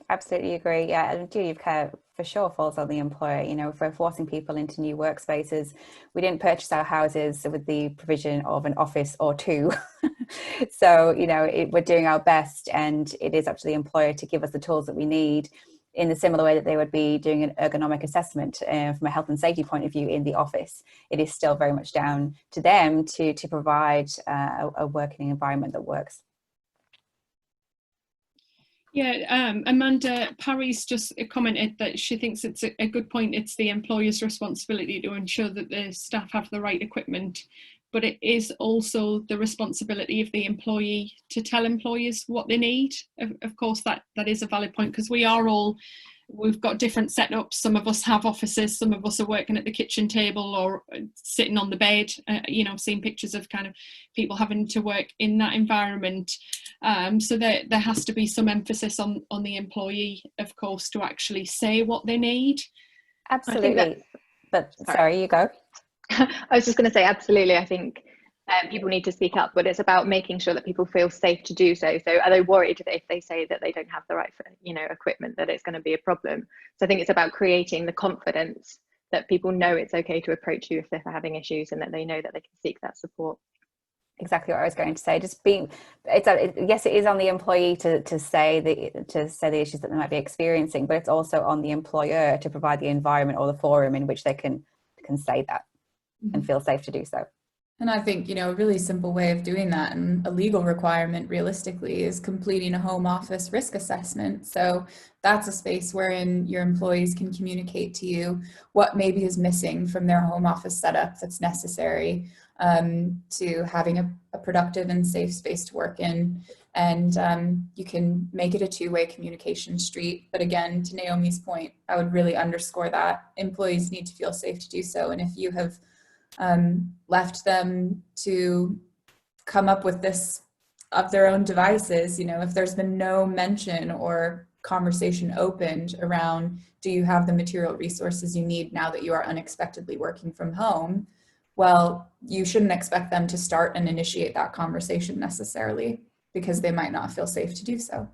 Absolutely agree. Yeah, and duty of care for sure falls on the employer. You know, if we're forcing people into new workspaces, we didn't purchase our houses with the provision of an office or two. So, you know, we're doing our best, and it is up to the employer to give us the tools that we need in the similar way that they would be doing an ergonomic assessment from a health and safety point of view in the office. It is still very much down to them to provide a working environment that works. Yeah, Amanda Parry's just commented that she thinks it's a good point. It's the employer's responsibility to ensure that the staff have the right equipment, but it is also the responsibility of the employee to tell employers what they need. Of course, that is a valid point, because we've got different setups. Some of us have offices, some of us are working at the kitchen table or sitting on the bed. You know, I've seen pictures of kind of people having to work in that environment. So there has to be some emphasis on the employee, of course, to actually say what they need. Absolutely. But sorry, you go. I was just going to say, absolutely. I think people need to speak up, but it's about making sure that people feel safe to do so. So are they worried that if they say that they don't have the right, you know, equipment, that it's going to be a problem? So I think it's about creating the confidence that people know it's okay to approach you if they're having issues, and that they know that they can seek that support. Exactly what I was going to say. Yes, it is on the employee to say the issues that they might be experiencing, but it's also on the employer to provide the environment or the forum in which they can say that and feel safe to do so. And I think, you know, a really simple way of doing that, and a legal requirement realistically, is completing a home office risk assessment. So that's a space wherein your employees can communicate to you what maybe is missing from their home office setup that's necessary to having a productive and safe space to work in. And you can make it a two-way communication street. But again, to Naomi's point, I would really underscore that employees need to feel safe to do so. And if you have left them to come up with this of their own devices, you know, if there's been no mention or conversation opened around, do you have the material resources you need now that you are unexpectedly working from home? Well, you shouldn't expect them to start and initiate that conversation necessarily, because they might not feel safe to do so.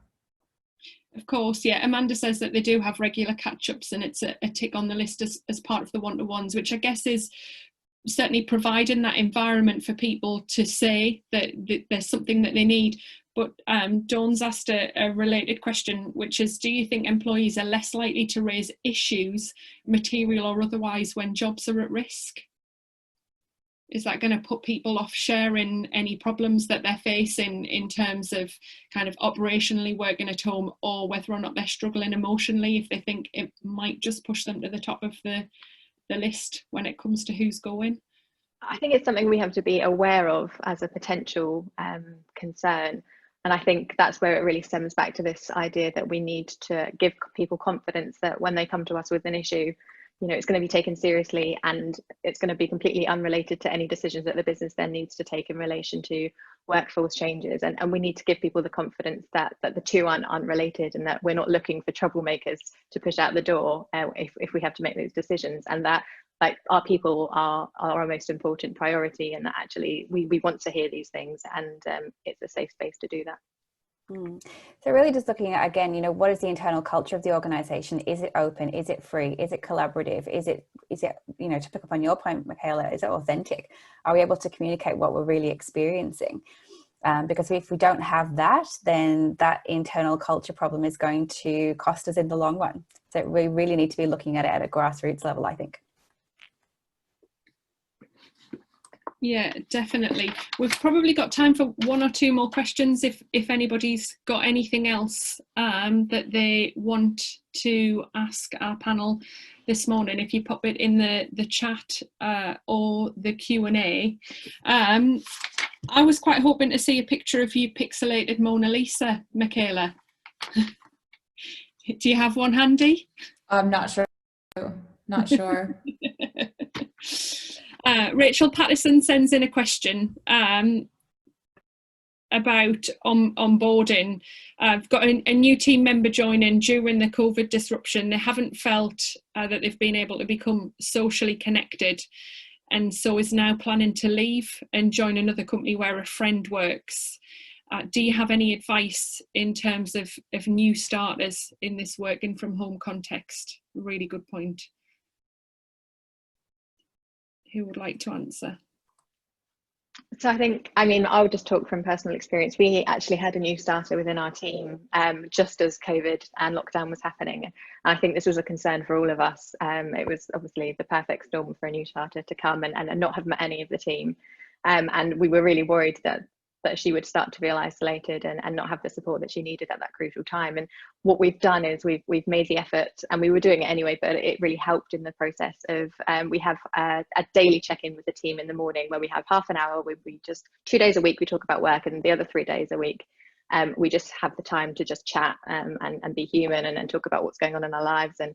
Of course, yeah. Amanda says that they do have regular catch-ups, and it's a tick on the list as part of the one-to-ones, which I guess is certainly providing that environment for people to say that there's something that they need. But Dawn's asked a related question, which is, do you think employees are less likely to raise issues, material or otherwise, when jobs are at risk? Is that going to put people off sharing any problems that they're facing in terms of kind of operationally working at home, or whether or not they're struggling emotionally, if they think it might just push them to the top of the list when it comes to who's going? I think it's something we have to be aware of as a potential concern. And I think that's where it really stems back to this idea that we need to give people confidence that when they come to us with an issue, you know, it's going to be taken seriously, and it's going to be completely unrelated to any decisions that the business then needs to take in relation to workforce changes, and we need to give people the confidence that the two aren't related, and that we're not looking for troublemakers to push out the door if we have to make those decisions, and that like our people are our most important priority, and that actually we want to hear these things, and it's a safe space to do that. So really just looking at, again, you know, what is the internal culture of the organization? Is it open? Is it free? Is it collaborative? Is it, you know, to pick up on your point, Michaela, is it authentic? Are we able to communicate what we're really experiencing? Because if we don't have that, then that internal culture problem is going to cost us in the long run. So we really need to be looking at it at a grassroots level, I think. Yeah, definitely. We've probably got time for one or two more questions if anybody's got anything else that they want to ask our panel this morning. If you pop it in the chat or the Q&A. I was quite hoping to see a picture of you pixelated Mona Lisa, Michaela. Do you have one handy? I'm not sure. Not sure. Rachel Patterson sends in a question about onboarding. I've got a new team member joining during the COVID disruption. They haven't felt that they've been able to become socially connected, and so is now planning to leave and join another company where a friend works. Do you have any advice in terms of new starters in this working from home context? Really good point. Who would like to answer? So I mean, I'll just talk from personal experience. We actually had a new starter within our team just as COVID and lockdown was happening. And I think this was a concern for all of us. It was obviously the perfect storm for a new starter to come and not have met any of the team. And we were really worried that she would start to feel isolated and not have the support that she needed at that crucial time. And what we've done is we've made the effort, and we were doing it anyway, but it really helped in the process of we have a daily check-in with the team in the morning where we have half an hour. We just 2 days a week we talk about work, and the other 3 days a week we just have the time to just chat and be human and talk about what's going on in our lives and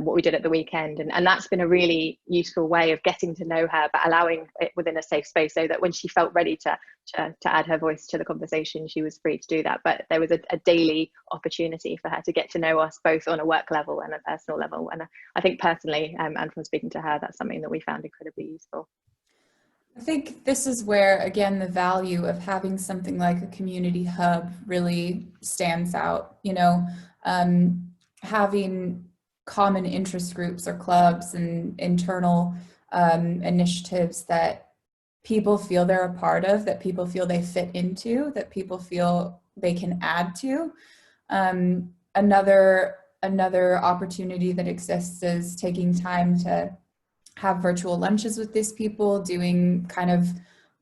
what we did at the weekend. And that's been a really useful way of getting to know her, but allowing it within a safe space, so that when she felt ready to add her voice to the conversation, she was free to do that. But there was a daily opportunity for her to get to know us both on a work level and a personal level. And I think personally, and from speaking to her, that's something that we found incredibly useful. I think this is where, again, the value of having something like a community hub really stands out. You know, having common interest groups or clubs and internal initiatives that people feel they're a part of, that people feel they fit into, that people feel they can add to. Another opportunity that exists is taking time to have virtual lunches with these people, doing kind of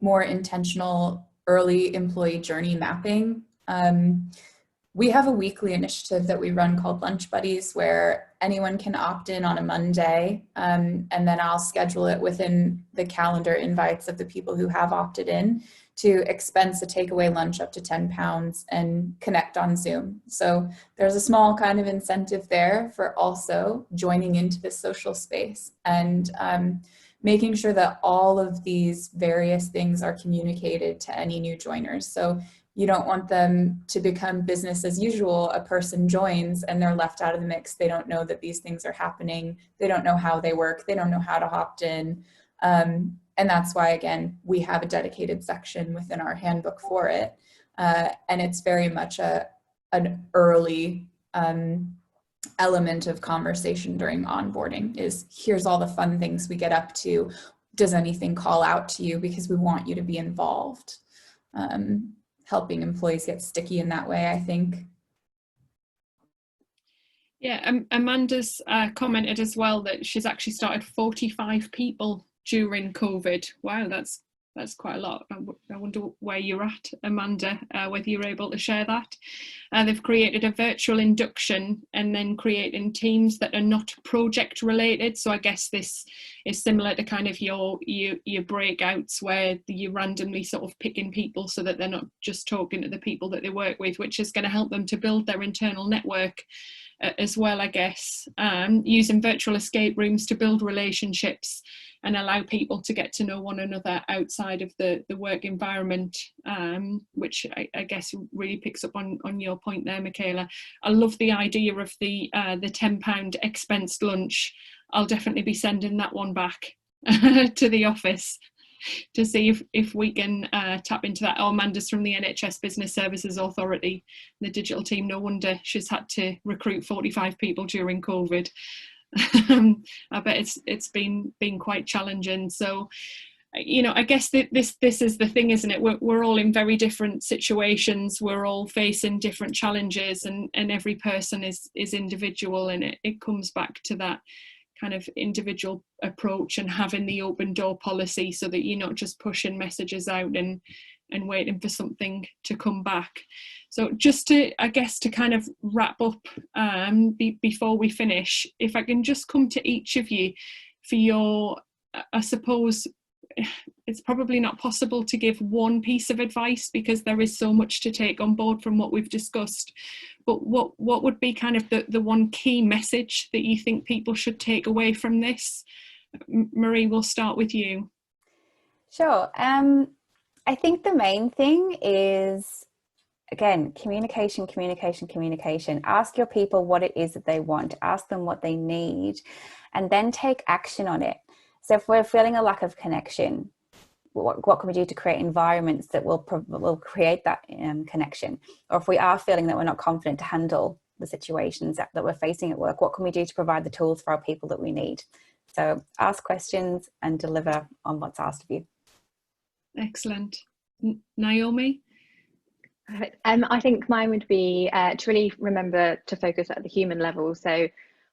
more intentional early employee journey mapping. We have a weekly initiative that we run called Lunch Buddies, where anyone can opt in on a Monday, and then I'll schedule it within the calendar invites of the people who have opted in to expense a takeaway lunch up to £10 and connect on Zoom. So there's a small kind of incentive there for also joining into this social space and making sure that all of these various things are communicated to any new joiners. So you don't want them to become business as usual. A person joins and they're left out of the mix. They don't know that these things are happening. They don't know how they work. They don't know how to opt in. And that's why, again, we have a dedicated section within our handbook for it. And it's very much an early element of conversation during onboarding is, here's all the fun things we get up to. Does anything call out to you? Because we want you to be involved. Helping employees get sticky in that way, I think. Yeah, Amanda's commented as well that she's actually started 45 people during COVID. Wow, that's quite a lot. I wonder where you're at, Amanda, whether you're able to share that. They've created a virtual induction and then creating teams that are not project related. So I guess this is similar to kind of your breakouts where you're randomly sort of picking people so that they're not just talking to the people that they work with, which is going to help them to build their internal network as well, I guess, using virtual escape rooms to build relationships and allow people to get to know one another outside of the work environment, which I guess really picks up on your point there, Michaela. I love the idea of the £10 expensed lunch. I'll definitely be sending that one back to the office to see if we can tap into that. Oh, Amanda's from the NHS Business Services Authority, the digital team. No wonder she's had to recruit 45 people during COVID. I bet it's been quite challenging. So, you know, I guess this is the thing, isn't it? We're all in very different situations. We're all facing different challenges, and every person is individual, and it comes back to that kind of individual approach and having the open door policy, so that you're not just pushing messages out and waiting for something to come back. So just to, I guess, to kind of wrap up before we finish, if I can just come to each of you for your, I suppose it's probably not possible to give one piece of advice because there is so much to take on board from what we've discussed, but what would be kind of the one key message that you think people should take away from this? Marie, we'll start with you. Sure. I think the main thing is, again, communication. Ask your people what it is that they want, ask them what they need, and then take action on it. So if we're feeling a lack of connection, what can we do to create environments that will create that connection? Or if we are feeling that we're not confident to handle the situations that we're facing at work, what can we do to provide the tools for our people that we need? So ask questions and deliver on what's asked of you. Excellent. Naomi? I think mine would be to really remember to focus at the human level. So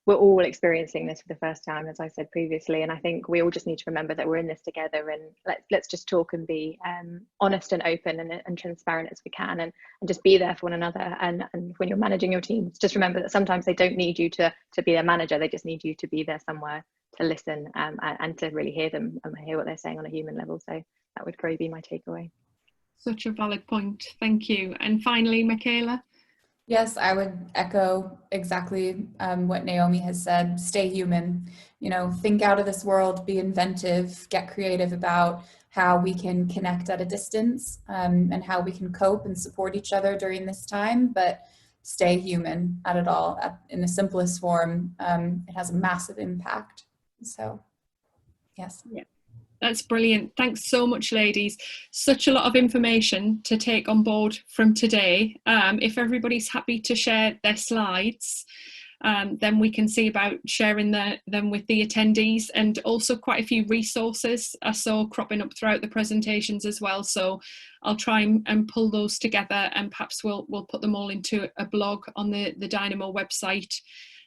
we're all experiencing this for the first time, as I said previously, and I think we all just need to remember that we're in this together, and let's just talk and be honest and open and transparent as we can, and just be there for one another. And when you're managing your teams, just remember that sometimes they don't need you to be their manager, they just need you to be there somewhere to listen and to really hear them and hear what they're saying on a human level. So that would probably be my takeaway. Such a valid point, thank you. And finally, Michaela? Yes, I would echo exactly what Naomi has said. Stay human, you know, think out of this world, be inventive, get creative about how we can connect at a distance and how we can cope and support each other during this time, but stay human at it all. In the simplest form, it has a massive impact. So, yes. Yeah. That's brilliant. Thanks so much, ladies. Such a lot of information to take on board from today. If everybody's happy to share their slides, then we can see about sharing them with the attendees, and also quite a few resources I saw cropping up throughout the presentations as well. So I'll try and pull those together, and perhaps we'll put them all into a blog on the Dynamo website,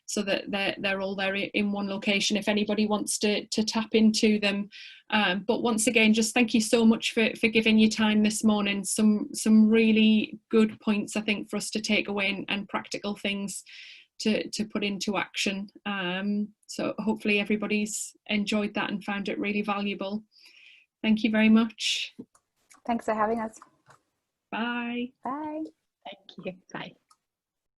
so that they're all there in one location if anybody wants to tap into them. But once again, just thank you so much for giving your time this morning. Some really good points, I think, for us to take away, and practical things to put into action. So hopefully everybody's enjoyed that and found it really valuable. Thank you very much. Thanks for having us. Bye. Bye. Thank you. Bye.